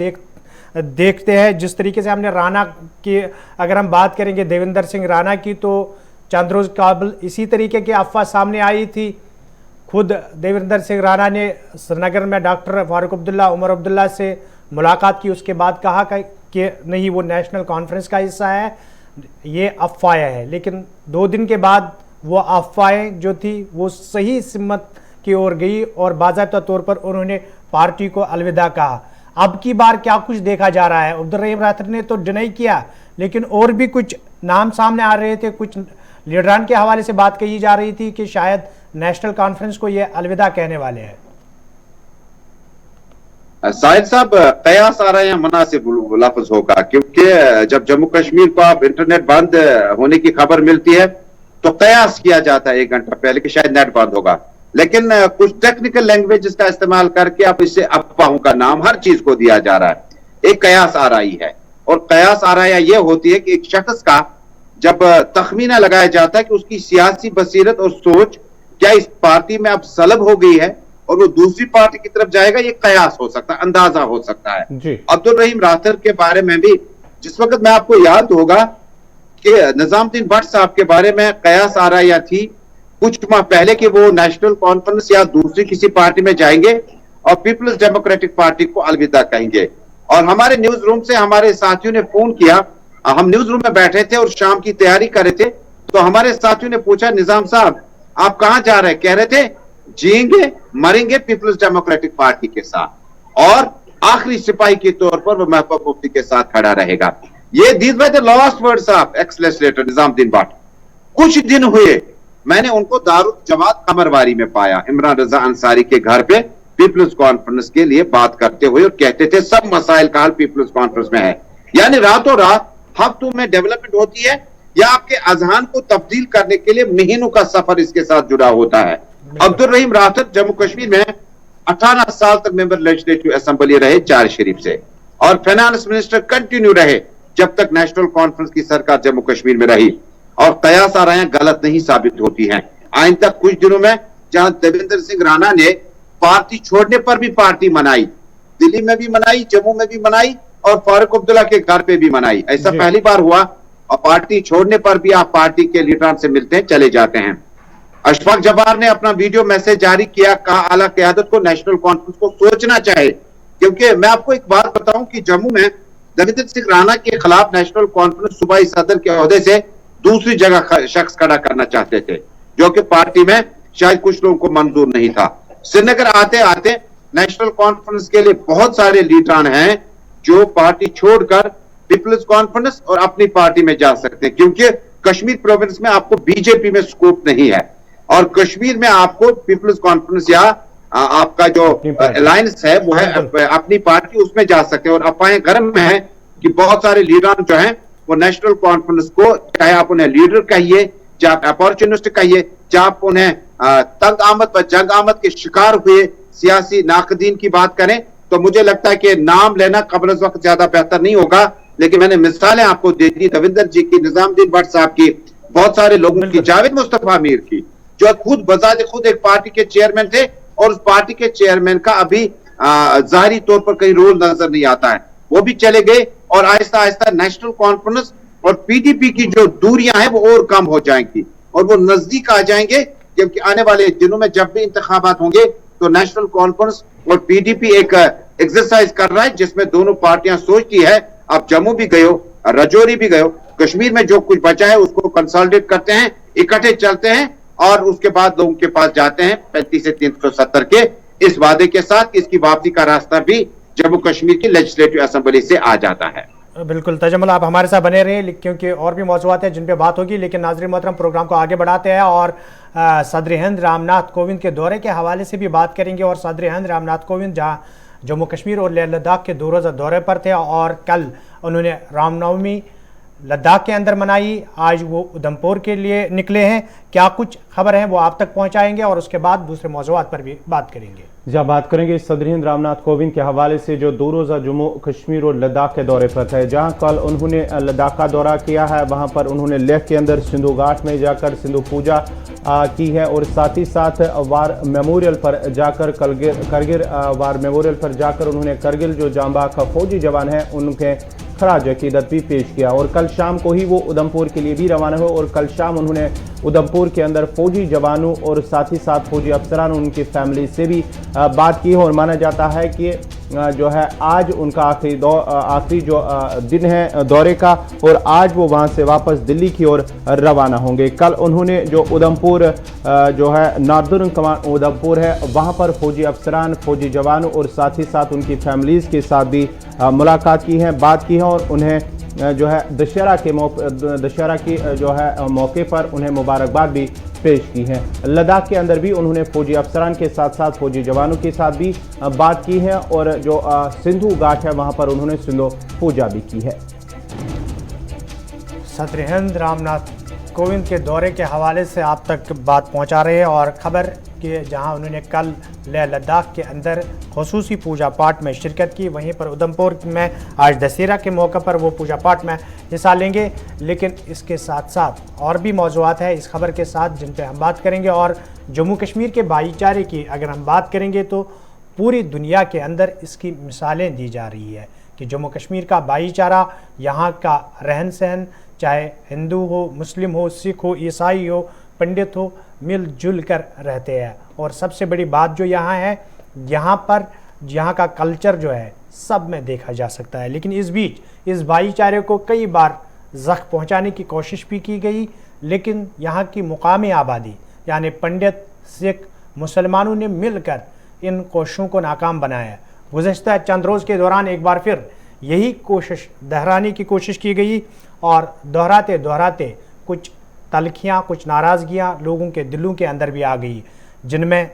دیکھتے ہیں۔ جس طریقے سے ہم نے رانا کی اگر ہم بات کریں گے، دیویندر سنگھ رانا کی، تو چند روز قبل اسی طریقے کی افواہ سامنے آئی تھی۔ خود دیویندر سنگھ رانا نے سری نگر میں ڈاکٹر فاروق عبداللہ، عمر عبداللہ سے ملاقات کی، اس کے بعد کہا کہ نہیں وہ نیشنل کانفرنس کا حصہ ہے، یہ افواہیں ہے، لیکن 2 دن کے بعد وہ افواہیں جو تھی وہ صحیح سمت کی اور گئی، اور باضابطہ طور پر انہوں نے پارٹی کو الوداع کہا۔ اب کی بار کیا کچھ دیکھا جا رہا ہے؟ عبدالرحیم راتھر نے تو ڈینائی کیا، لیکن اور بھی کچھ نام سامنے آ رہے تھے، کچھ لیڈران کے حوالے سے بات کہی جا رہی تھی کہ شاید نیشنل کانفرنس کو یہ الوداع کہنے والے ہیں۔ ساحل صاحب، قیاس آ رہے ہیں مناسب لفظ ہوگا، کیونکہ جب جموں کشمیر کو آپ انٹرنیٹ بند ہونے کی خبر ملتی ہے تو قیاس کیا جاتا ہے 1 گھنٹہ پہلے کہ شاید نیٹ بند ہوگا، لیکن کچھ ٹیکنیکل لینگویج کا استعمال کر کے اب اس سے افواہوں کا نام ہر چیز کو دیا جا رہا ہے۔ ایک قیاس آ رہی ہے، اور قیاس آ رہا ہے یہ ہوتی ہے کہ ایک شخص کا جب تخمینہ لگایا جاتا ہے کہ اس کی سیاسی بصیرت اور سوچ کیا اس پارٹی میں اب سلب ہو گئی ہے اور وہ دوسری پارٹی کی طرف جائے گا، یہ قیاس ہو سکتا ہے، اندازہ ہو سکتا ہے۔ عبدالرحیم راتھر کے بارے میں بھی جس وقت میں آپ کو یاد ہوگا کہ نظام الدین بٹ صاحب کے بارے میں قیاس آ رہا تھی कुछ माह पहले कि वो नेशनल कॉन्फ्रेंस या दूसरी किसी पार्टी में जाएंगे और पीपल्स डेमोक्रेटिक पार्टी को अलविदा कहेंगे। और हमारे न्यूज रूम से हमारे साथियों ने फोन किया, हम न्यूज रूम में बैठे थे और शाम की तैयारी कर रहे थे, तो हमारे साथियों ने पूछा निजाम साहब आप कहां जा रहे हैं? कह रहे थे जिएंगे मरेंगे पीपल्स डेमोक्रेटिक पार्टी के साथ और आखिरी सिपाही के तौर पर वो महबूब मुफ्ती के साथ खड़ा रहेगा। ये these by the last words of x legislator Nizamuddin Bhatt. कुछ दिन हुए मैंने उनको दारुल जमात कमरवारी में पाया, इमरान रजा अंसारी के घर पे पीपल्स कॉन्फ्रेंस के लिए बात करते हुए, और कहते थे सब मसाइल का हल पीपल्स कॉन्फ्रेंस में है। यानी रातों रात हफ्तों में डेवलपमेंट होती है या आपके अजहान को तब्दील करने के लिए महीनों का सफर इसके साथ जुड़ा होता है। अब्दुल रहीम राहत जम्मू कश्मीर में 18 साल तक मेंबर लेजिस्लेटिव असेंबली रहे चार शरीफ से, और फाइनेंस मिनिस्टर कंटिन्यू रहे जब तक नेशनल कॉन्फ्रेंस की सरकार जम्मू कश्मीर में रही, और कयास आ रहे हैं गलत नहीं साबित होती हैं। आइंदा कुछ दिनों में जहां देवेंद्र सिंह राणा ने पार्टी छोड़ने पर भी पार्टी मनाई, दिल्ली में भी मनाई, जम्मू में भी मनाई और फारूक अब्दुल्ला के घर पे भी मनाई, ऐसा पहली बार हुआ। और पार्टी छोड़ने पर भी आप पार्टी के लीडर से मिलते हैं, चले जाते हैं। अशफाक जब्बार ने अपना वीडियो मैसेज जारी किया, कहा आला क़यादत को नेशनल कॉन्फ्रेंस को सोचना चाहिए, क्योंकि मैं आपको एक बात बताऊं कि जम्मू में देवेंद्र सिंह राणा के खिलाफ नेशनल कॉन्फ्रेंस सूबाई सदर के ओहदे से दूसरी जगह शख्स खड़ा करना चाहते थे, जो कि पार्टी में शायद कुछ लोगों को मंजूर नहीं था। श्रीनगर आते आते नेशनल कॉन्फ्रेंस के लिए बहुत सारे लीडरान हैं जो पार्टी छोड़कर पीपल्स कॉन्फ्रेंस और अपनी पार्टी में जा सकते हैं, क्योंकि कश्मीर प्रोविंस में आपको बीजेपी में स्कोप नहीं है, और कश्मीर में आपको पीपल्स कॉन्फ्रेंस या आपका जो अलायंस है वो है अपनी पार्टी, उसमें जा सकते हैं। और अफवाहें गर्म में है कि बहुत सारे लीडर जो हैं वो नेशनल कॉन्फ्रेंस को, चाहे आप उन्हें लीडर कहिए, चाहे आप अपॉर्चुनिस्ट कहिए, चाहे आप उन्हें तंग आमद व जंग आमद के शिकार हुए सियासी नाकदीन की बात करें, तो मुझे लगता है कि नाम लेना कब्ल इस वक्त ज्यादा बेहतर नहीं होगा। लेकिन मैंने मिसालें आपको दे दी, रविंदर जी की, निजामुद्दीन भट्ट साहब की, बहुत सारे लोगों की, जावेद मुस्तफा मीर की, जो खुद बजाते खुद एक पार्टी के चेयरमैन थे, और उस पार्टी के चेयरमैन का अभी जाहिरी तौर पर कहीं रोल नजर नहीं आता है, वो भी चले गए। और आहिस्ता आहिस्ता नेशनल कॉन्फ्रेंस और पीडीपी की जो दूरियां हैं वो और कम हो जाएंगी और वो नजदीक आ जाएंगे, क्योंकि आने वाले दिनों में जब भी इंतखाबात होंगे तो नेशनल कॉन्फ्रेंस और पीडीपी एक एक्सरसाइज कर रहा है जिसमें दोनों पार्टियां सोचती है, आप जम्मू भी गए हो, राजौरी भी गए हो, कश्मीर में जो कुछ बचा है उसको कंसोलिडेट करते हैं, इकट्ठे चलते हैं और उसके बाद लोगों के पास जाते हैं 35 से 370 के इस वादे के साथ। इसकी वापसी का रास्ता भी जम्मू कश्मीर की लेजिस्लेटिव असेंबली से आ जाता है। बिल्कुल तजम्मुल, आप हमारे साथ बने रहे क्योंकि और भी मौज़ूआत हैं जिन पे बात होगी, लेकिन नाज़रीन मोहतरम प्रोग्राम को आगे बढ़ाते हैं और सदर हिंद रामनाथ कोविंद के दौरे के हवाले से भी बात करेंगे। और सदर हिंद रामनाथ कोविंद जहाँ जम्मू कश्मीर और लेह लद्दाख के 2 रोज़ा दौरे पर थे और कल उन्होंने रामनवमी लद्दाख के अंदर मनाई, आज वो उधमपुर के लिए निकले हैं। क्या कुछ खबर है वो आप तक पहुंचाएंगे और उसके बाद दूसरे मौज़ूआत पर भी बात करेंगे। जहाँ बात करेंगे सदर हिंद रामनाथ कोविंद के हवाले से जो 2 रोज़ा जम्मू कश्मीर और लद्दाख के दौरे पर थे, जहाँ कल उन्होंने लद्दाख का दौरा किया है, वहाँ पर उन्होंने लेह के अंदर सिंधु घाट में जाकर सिंधु पूजा की है और साथ ही साथ वार मेमोरियल पर जाकर करगिल वार मेमोरियल पर जाकर उन्होंने करगिल जो जांबाज फौजी जवान हैं उनके खराज अकीदत भी पेश किया। और कल शाम को ही वो उधमपुर के लिए भी रवाना हुए और कल शाम उन्होंने उधमपुर के अंदर फौजी जवानों और साथ ही साथ फौजी अफसरान उनकी फैमिली से भी बात की है। और माना जाता है कि जो है आज उनका आखिरी जो दिन है दौरे का और आज वो वहाँ से वापस दिल्ली की ओर रवाना होंगे। कल उन्होंने जो उधमपुर जो है नॉर्दर्न कमांड उधमपुर है वहाँ पर फौजी अफसरान, फौजी जवानों और साथ ही साथ उनकी फैमिलीज़ के साथ भी मुलाकात की है, बात की है और उन्हें जो है दशहरा की जो है मौके पर उन्हें मुबारकबाद भी पेश की है। लद्दाख के अंदर भी उन्होंने फौजी अफसरान के साथ साथ फौजी जवानों के साथ भी बात की है और जो सिंधु घाट है वहाँ पर उन्होंने सिंधु पूजा भी की है। सदर हिंद रामनाथ कोविंद के दौरे के हवाले से आप तक बात पहुंचा रहे हैं और ख़बर कि जहां उन्होंने कल लेह लद्दाख के अंदर ख़ुसूसी पूजा पाठ में शिरकत की, वहीं पर उधमपुर में आज दशहरा के मौके पर वो पूजा पाठ में हिस्सा लेंगे। लेकिन इसके साथ साथ और भी मौज़ूआत है इस खबर के साथ जिन पर हम बात करेंगे। और जम्मू कश्मीर के भाईचारे की अगर हम बात करेंगे तो पूरी दुनिया के अंदर इसकी मिसालें दी जा रही है कि जम्मू कश्मीर का भाईचारा, यहाँ का रहन सहन, चाहे हिंदू हो, मुस्लिम हो, सिख हो, ईसाई हो, पंडित हो, मिलजुल कर रहते हैं। और सबसे बड़ी बात जो यहाँ है, यहाँ का कल्चर जो है सब में देखा जा सकता है। लेकिन इस बीच इस भाईचारे को कई बार ज़ख्म पहुँचाने की कोशिश भी की गई, लेकिन यहाँ की मुकामी आबादी यानी पंडित, सिख, मुसलमानों ने मिलकर इन कोशिशों को नाकाम बनाया। गुज़श्ता चंद रोज़ के दौरान एक बार फिर यही कोशिश दोहराने की कोशिश की गई और दोहराते दोहराते कुछ तलखियाँ, कुछ नाराज़गियाँ लोगों के दिलों के अंदर भी आ गई, जिनमें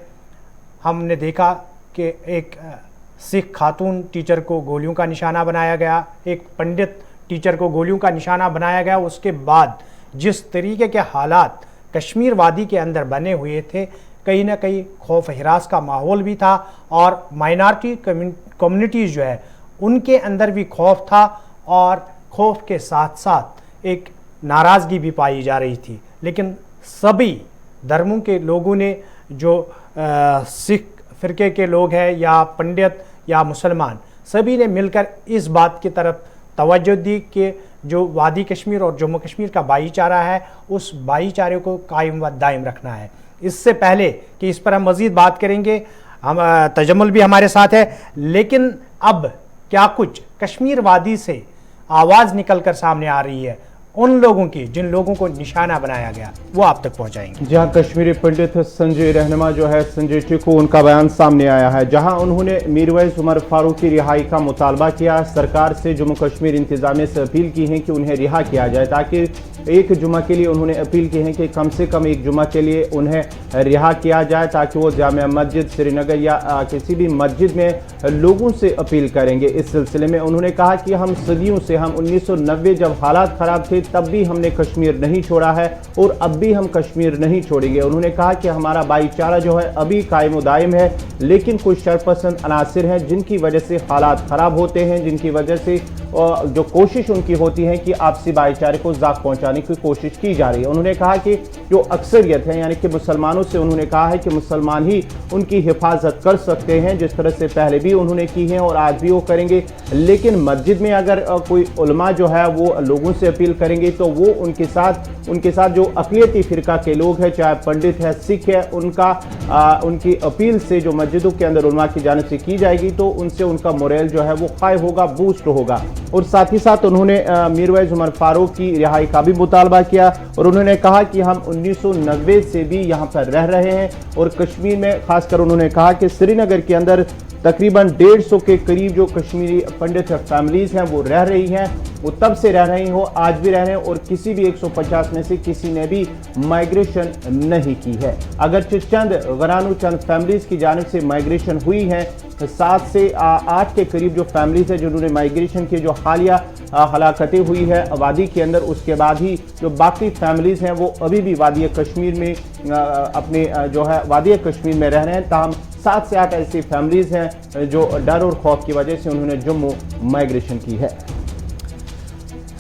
हमने देखा कि एक सिख खातून टीचर को गोलियों का निशाना बनाया गया, एक पंडित टीचर को गोलियों का निशाना बनाया गया। उसके बाद जिस तरीके के हालात कश्मीर वादी के अंदर बने हुए थे, कहीं ना कहीं खौफ हिरास का माहौल भी था और माइनॉरिटी कम्युनिटीज़ जो है उनके अंदर भी खौफ था और खौफ के साथ साथ एक नाराज़गी भी पाई जा रही थी। लेकिन सभी धर्मों के लोगों ने, जो सिख फ़िरके के लोग हैं या पंडित या मुसलमान, सभी ने मिलकर इस बात की तरफ तवज्जो दी कि जो वादी कश्मीर और जम्मू कश्मीर का भाईचारा है, उस भाईचारे को कायम व दायम रखना है। इससे पहले कि इस पर हम मज़ीद बात करेंगे, हम तजम्मुल भी हमारे साथ है, लेकिन अब क्या कुछ कश्मीर वादी से आवाज़ निकल कर सामने आ रही है उन लोगों की जिन लोगों को निशाना बनाया गया, वो आप तक पहुंचाएंगे। जहां कश्मीरी पंडित संजय रहनुमा जो है, संजय टिक्कू, उनका बयान सामने आया है, जहां उन्होंने मीरवैस उमर फारूक की रिहाई का मुतालबा किया। सरकार से जम्मू कश्मीर इंतजामिया से अपील की है कि उन्हें रिहा किया जाए, ताकि एक जुमा के लिए उन्होंने अपील की है कि कम से कम एक जुमा के लिए उन्हें रिहा किया जाए, ताकि वो जामिया मस्जिद श्रीनगर या किसी भी मस्जिद में लोगों से अपील करेंगे। इस सिलसिले में उन्होंने कहा कि हम सदियों से, हम 1990 जब हालात ख़राब थे तब भी हमने कश्मीर नहीं छोड़ा है और अब भी हम कश्मीर नहीं छोड़ेंगे। उन्होंने कहा कि हमारा भाईचारा जो है अभी कायम दायम है, लेकिन कुछ शरपसंद अनासिर हैं जिनकी वजह से हालात ख़राब होते हैं, जिनकी वजह से जो कोशिश उनकी होती है कि आपसी भाईचारे को ज़ख्म पहुंचाने की कोशिश की जा रही है। उन्होंने कहा कि जो अक्सरियत है यानी कि मुसलमानों से उन्होंने कहा है कि मुसलमान ही उनकी हिफाजत कर सकते हैं, जिस तरह से पहले भी उन्होंने की है और आज भी वो करेंगे। लेकिन मस्जिद में अगर कोई उलमा जो है वो लोगों से अपील करेंगे तो वो उनके साथ जो अक़लियती फ़िरका के लोग हैं, चाहे पंडित है, सिख है, उनकी अपील से जो मस्जिदों के अंदर उलमा की जानिब से की जाएगी तो उनसे उनका मोरल जो है वो कायम होगा, बूस्ट होगा। और साथ ही साथ उन्होंने मीरवैस उमर फारूक की रिहाई का भी मुतालबा किया और उन्होंने कहा कि हम 1990 से भी यहाँ पर रह रहे हैं और कश्मीर में खासकर उन्होंने कहा कि श्रीनगर के अंदर तकरीबन 150 के करीब जो कश्मीरी पंडित फैमिलीज़ हैं वो रह रही हैं, वो तब से रह रही हो, आज भी रह रहे हैं और किसी भी 150 में से किसी ने भी माइग्रेशन नहीं की है। अगरचे चंद फैमिलीज़ की जानिब से माइग्रेशन हुई है, 7 से 8 के करीब जो फैमिलीज़ है जिन्होंने माइग्रेशन की, जो हालिया हलाकतें हुई है वादी के अंदर, उसके बाद ही जो बाकी फैमिलीज़ हैं वो अभी भी वादी कश्मीर में अपने जो है वादी कश्मीर में रह रहे हैं। ताहम 7 से 8 ऐसी फैमिलीज़ हैं जो डर और खौफ की वजह से उन्होंने जम्मू माइग्रेशन की है।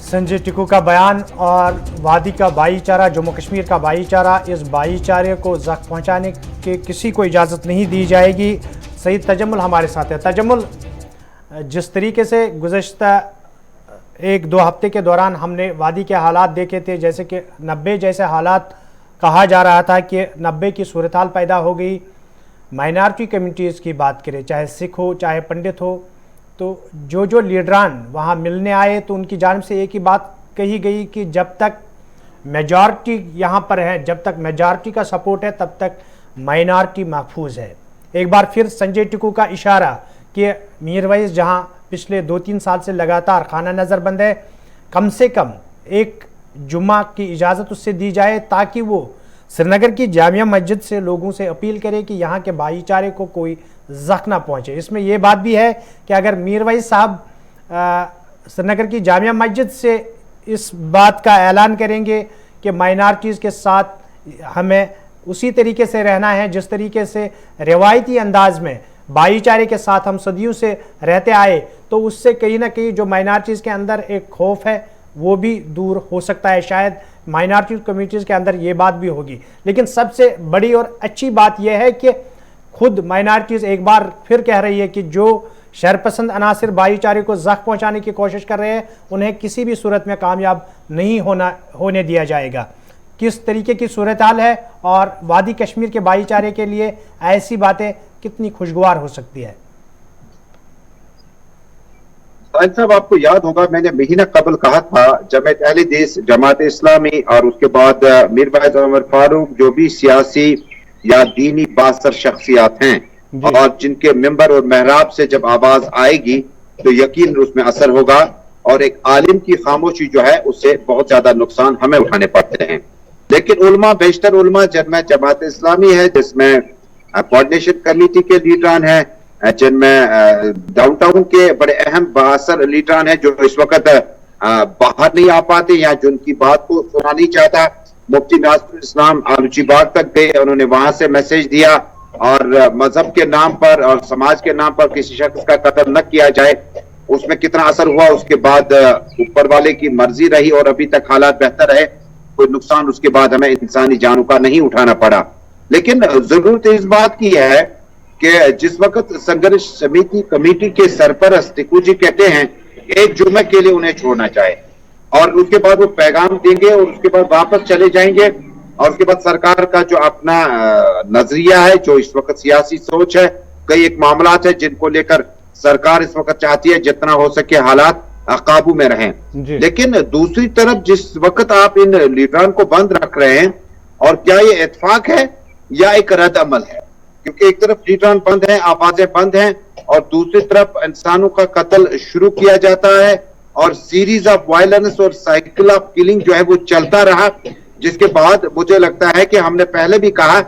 संजय टिक्कू का बयान और वादी का भाईचारा, जम्मू कश्मीर का भाईचारा, इस भाईचारे को ज़ख्म पहुंचाने की किसी को इजाज़त नहीं दी जाएगी। सईद तजम्मुल हमारे साथ है। तजम्मुल, जिस तरीके से गुज़श्ता 1-2 हफ्ते के दौरान हमने वादी के हालात देखे थे, जैसे कि 90 जैसे हालात कहा जा रहा था कि 90 की सूरत हाल पैदा हो गई। माइनॉरिटी कम्युनिटीज़ की बात करें, चाहे सिख हो चाहे पंडित हो, तो जो लीडरान वहाँ मिलने आए तो उनकी जानिब से एक ही बात कही गई कि जब तक मेजॉरिटी यहाँ पर है, जब तक मेजॉरिटी का सपोर्ट है, तब तक माइनॉरिटी महफूज है। एक बार फिर संजय टिक्कू का इशारा कि मीरवैस जहाँ पिछले 2-3 साल से लगातार खाना नज़रबंद है, कम से कम एक जुम्मा की इजाज़त उससे दी जाए ताकि वो श्रीनगर की जामिया मस्जिद से लोगों से अपील करे कि यहाँ के भाईचारे को कोई ज़ख्म ना पहुँचे। इसमें यह बात भी है कि अगर मीरवैस साहब श्रीनगर की जामिया मस्जिद से इस बात का ऐलान करेंगे कि माइनॉरिटीज़ के साथ हमें उसी तरीके से रहना है जिस तरीके से रिवायती अंदाज में भाईचारे के साथ हम सदियों से रहते आए, तो उससे कहीं ना कहीं जो माइनॉरिटीज़ के अंदर एक खौफ है वो भी दूर हो सकता है। शायद माइनॉरिटी कम्युनिटीज़ के अंदर ये बात भी होगी। लेकिन सबसे बड़ी और अच्छी बात यह है कि खुद माइनॉरिटीज़ एक बार फिर कह रही है कि जो शरपसंद अनासिर भाईचारे को ज़ख्म पहुँचाने की कोशिश कर रहे हैं, उन्हें किसी भी सूरत में कामयाब नहीं होने दिया जाएगा। کس طریقے کی صورتحال ہے اور وادی کشمیر کے بھائی چارے کے لیے ایسی باتیں کتنی خوشگوار ہو سکتی ہے؟ ساحل صاحب، آپ کو یاد ہوگا میں نے مہینہ قبل کہا تھا جمعیت اہل حدیث، جماعت اسلامی اور اس کے بعد میر وحید عمر فاروق جو بھی سیاسی یا دینی بااثر شخصیات ہیں اور جن کے ممبر اور محراب سے جب آواز آئے گی تو یقین اس میں اثر ہوگا، اور ایک عالم کی خاموشی جو ہے اس سے بہت زیادہ نقصان ہمیں اٹھانے پڑتے ہیں۔ لیکن علماء، بیشتر علماء جن میں جماعت اسلامی ہے، جس میں کوارڈینیشن کمیٹی کے لیڈران ہیں، جن میں ڈاؤن ٹاؤن کے بڑے اہم بااثر لیڈران ہیں جو اس وقت باہر نہیں آ پاتے یا جن کی بات کو سنا نہیں چاہتا، مفتی ناصر الاسلام آلوچی باغ تک گئے، انہوں نے وہاں سے میسج دیا اور مذہب کے نام پر اور سماج کے نام پر کسی شخص کا قتل نہ کیا جائے۔ اس میں کتنا اثر ہوا، اس کے بعد اوپر والے کی مرضی رہی اور ابھی تک حالات بہتر رہے، کوئی نقصان اس کے بعد ہمیں انسانی جانوں کا نہیں اٹھانا پڑا۔ لیکن ضرورت اس بات کی ہے کہ جس وقت سنگھرش سمیتی کمیٹی کے سرپرست ٹکو جی کہتے ہیں ایک جمعہ کے لیے انہیں چھوڑنا چاہے اور اس کے بعد وہ پیغام دیں گے اور اس کے بعد واپس چلے جائیں گے، اور اس کے بعد سرکار کا جو اپنا نظریہ ہے، جو اس وقت سیاسی سوچ ہے، کئی ایک معاملات ہیں جن کو لے کر سرکار اس وقت چاہتی ہے جتنا ہو سکے حالات قابو میں رہیں۔ لیکن دوسری طرف جس وقت آپ ان لیڈران کو بند رکھ رہے ہیں، اور کیا یہ اتفاق ہے یا ایک رد عمل ہے؟ کیونکہ ایک طرف لیڈران بند ہیں، آوازیں بند ہیں، اور دوسری طرف انسانوں کا قتل شروع کیا جاتا ہے اور سیریز آف وائلنس اور سائیکل آف کلنگ جو ہے وہ چلتا رہا، جس کے بعد مجھے لگتا ہے کہ ہم نے پہلے بھی کہا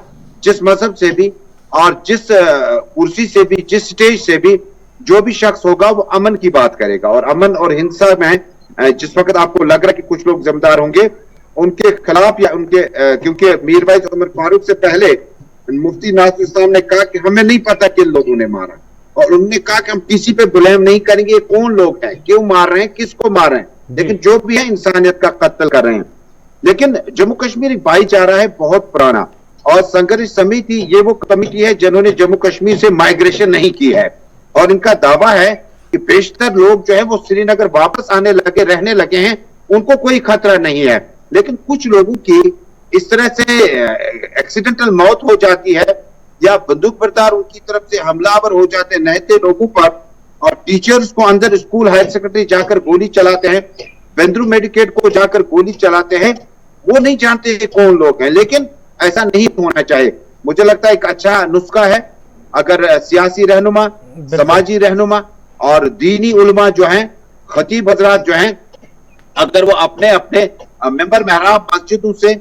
جس مذہب سے بھی اور جس کرسی سے بھی، جس سٹیج سے بھی جو بھی شخص ہوگا وہ امن کی بات کرے گا، اور امن اور ہنسا میں جس وقت آپ کو لگ رہا ہے کہ کچھ لوگ ذمہ دار ہوں گے ان کے خلاف یا ان کے، کیونکہ میر وحید عمر فاروق سے پہلے مفتی ناصر الاسلام نے کہا کہ ہمیں نہیں پتا کن لوگوں نے مارا، اور انہوں نے کہا کہ ہم کسی پہ بلیم نہیں کریں گے، یہ کون لوگ ہیں، کیوں مار رہے ہیں، کس کو مار رہے ہیں، لیکن جو بھی ہے انسانیت کا قتل کر رہے ہیں۔ لیکن جموں کشمیر ایک بھائی چارہ ہے بہت پرانا، اور سنگھرش سمیتی یہ وہ کمیٹی ہے جنہوں نے جموں کشمیر سے مائگریشن نہیں کی ہے، اور ان کا دعویٰ ہے کہ بیشتر لوگ جو ہے وہ سری نگر واپس آنے لگے، رہنے لگے ہیں، ان کو کوئی خطرہ نہیں ہے۔ لیکن کچھ لوگوں کی اس طرح سے ایکسیڈنٹل موت ہو جاتی ہے یا بندوق بردار ان کی طرف سے حملہ آور ہو جاتے ہیں نہتے لوگوں پر، اور ٹیچرز کو اندر اسکول ہائر سیکنڈری جا کر گولی چلاتے ہیں، بندرو میڈیکیٹ کو جا کر گولی چلاتے ہیں، وہ نہیں جانتے کہ کون لوگ ہیں۔ لیکن ایسا نہیں ہونا چاہیے۔ مجھے لگتا ہے ایک اچھا نسخہ ہے اگر سیاسی رہنما، سماجی رہنما اور دینی علماء جو ہیں، خطیب حضرات جو ہیں، اگر وہ اپنے اپنے ممبر محراب مسجدوں سے،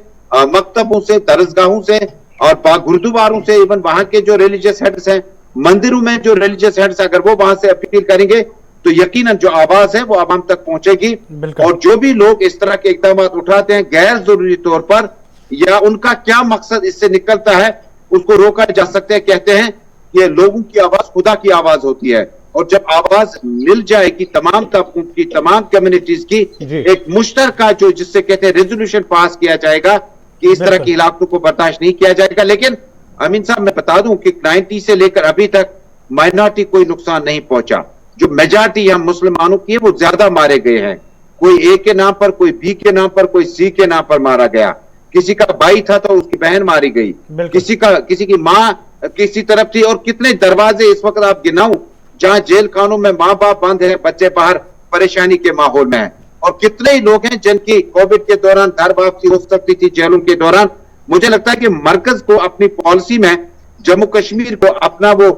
مکتبوں سے، درسگاہوں سے اور گردواروں سے، ایون وہاں کے جو ریلیجیس ہیڈز ہیں، مندروں میں جو ریلیجیس ہیڈز اگر وہ وہاں سے اپیل کریں گے تو یقیناً جو آواز ہے وہ عوام تک پہنچے گی، اور جو بھی لوگ اس طرح کے اقدامات اٹھاتے ہیں غیر ضروری طور پر، یا ان کا کیا مقصد اس سے نکلتا ہے، اس کو روکا جا سکتا ہے۔ کہتے ہیں کہ لوگوں کی آواز خدا کی آواز ہوتی ہے، اور جب آواز مل جائے گی تمام طبقوں کی، تمام کمیونٹیز کی، ایک مشترکہ جو جس سے کہتے ہیں ریزولوشن پاس کیا جائے گا کہ اس طرح کی علاقوں کو برداشت نہیں کیا جائے گا۔ لیکن امین صاحب میں بتا دوں کہ 90 سے لے کر ابھی تک مائنورٹی کوئی نقصان نہیں پہنچا، جو میجارٹی ہم مسلمانوں کی ہے وہ زیادہ مارے گئے ہیں، کوئی اے کے نام پر، کوئی بی کے نام پر، کوئی سی کے نام پر مارا گیا، کسی کا بھائی تھا تو اس کی بہن ماری گئی، کسی کی ماں کسی طرف تھی، اور کتنے دروازے اس وقت آپ گناؤں جہاں جیل خانوں میں ماں باپ بند ہیں، بچے باہر پریشانی کے ماحول میں ہیں، اور کتنے ہی لوگ ہیں جن کی کووڈ کے دوران گھر واپسی ہو سکتی تھی جیلوں کے دوران۔ مجھے لگتا ہے کہ مرکز کو اپنی پالیسی میں جموں کشمیر کو اپنا وہ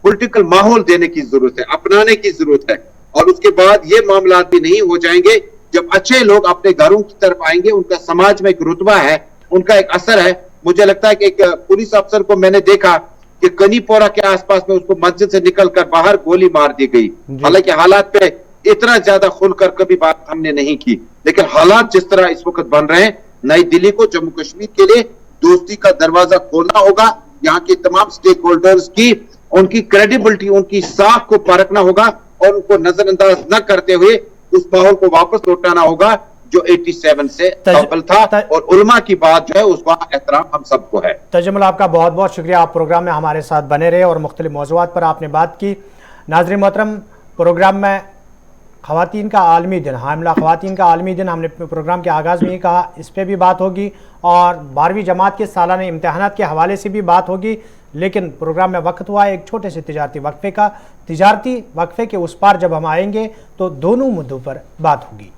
پولیٹیکل ماحول دینے کی ضرورت ہے، اپنانے کی ضرورت ہے، اور اس کے بعد یہ معاملات بھی نہیں ہو جائیں گے جب اچھے لوگ اپنے گھروں کی طرف آئیں گے، ان کا سماج میں ایک رتبہ ہے، ان کا ایک اثر ہے۔ مجھے لگتا ہے کہ ایک پولیس افسر کو میں نے دیکھا کہ کنی پورا کے آس پاس میں اس کو مسجد سے نکل کر باہر گولی مار دی گئی، حالانکہ حالات پہ اتنا زیادہ کھل کر کبھی بات ہم نے نہیں کی، لیکن حالات جس طرح اس وقت بن رہے ہیں، نئی دلی کو جموں کشمیر کے لیے دوستی کا دروازہ کھولنا ہوگا، یہاں کے تمام سٹیک ہولڈرز کی، ان کی کریڈیبلٹی، ان کی ساکھ کو پرکھنا ہوگا، اور ان کو نظر انداز نہ کرتے ہوئے اس ماحول کو واپس لوٹانا ہوگا جو 87 سے قبل تھا، اور علماء کی بات جو ہے اس کا احترام ہم سب کو ہے۔ تجمل آپ کا بہت بہت شکریہ، آپ پروگرام میں ہمارے ساتھ بنے رہے اور مختلف موضوعات پر آپ نے بات کی۔ ناظرین محترم، پروگرام میں ख़वातीन का आलमी दिन, हामिला ख़वातीन का आलमी दिन, हमने प्रोग्राम के आगाज़ में ही कहा, इस पर भी बात होगी और 12वीं जमात के सालाना इम्तहानात के हवाले से भी बात होगी। लेकिन प्रोग्राम में वक्त हुआ है एक छोटे से तिजारती वक्फे का। तिजारती वक्फे के उस पार जब हम आएंगे तो दोनों मुद्दों पर बात होगी।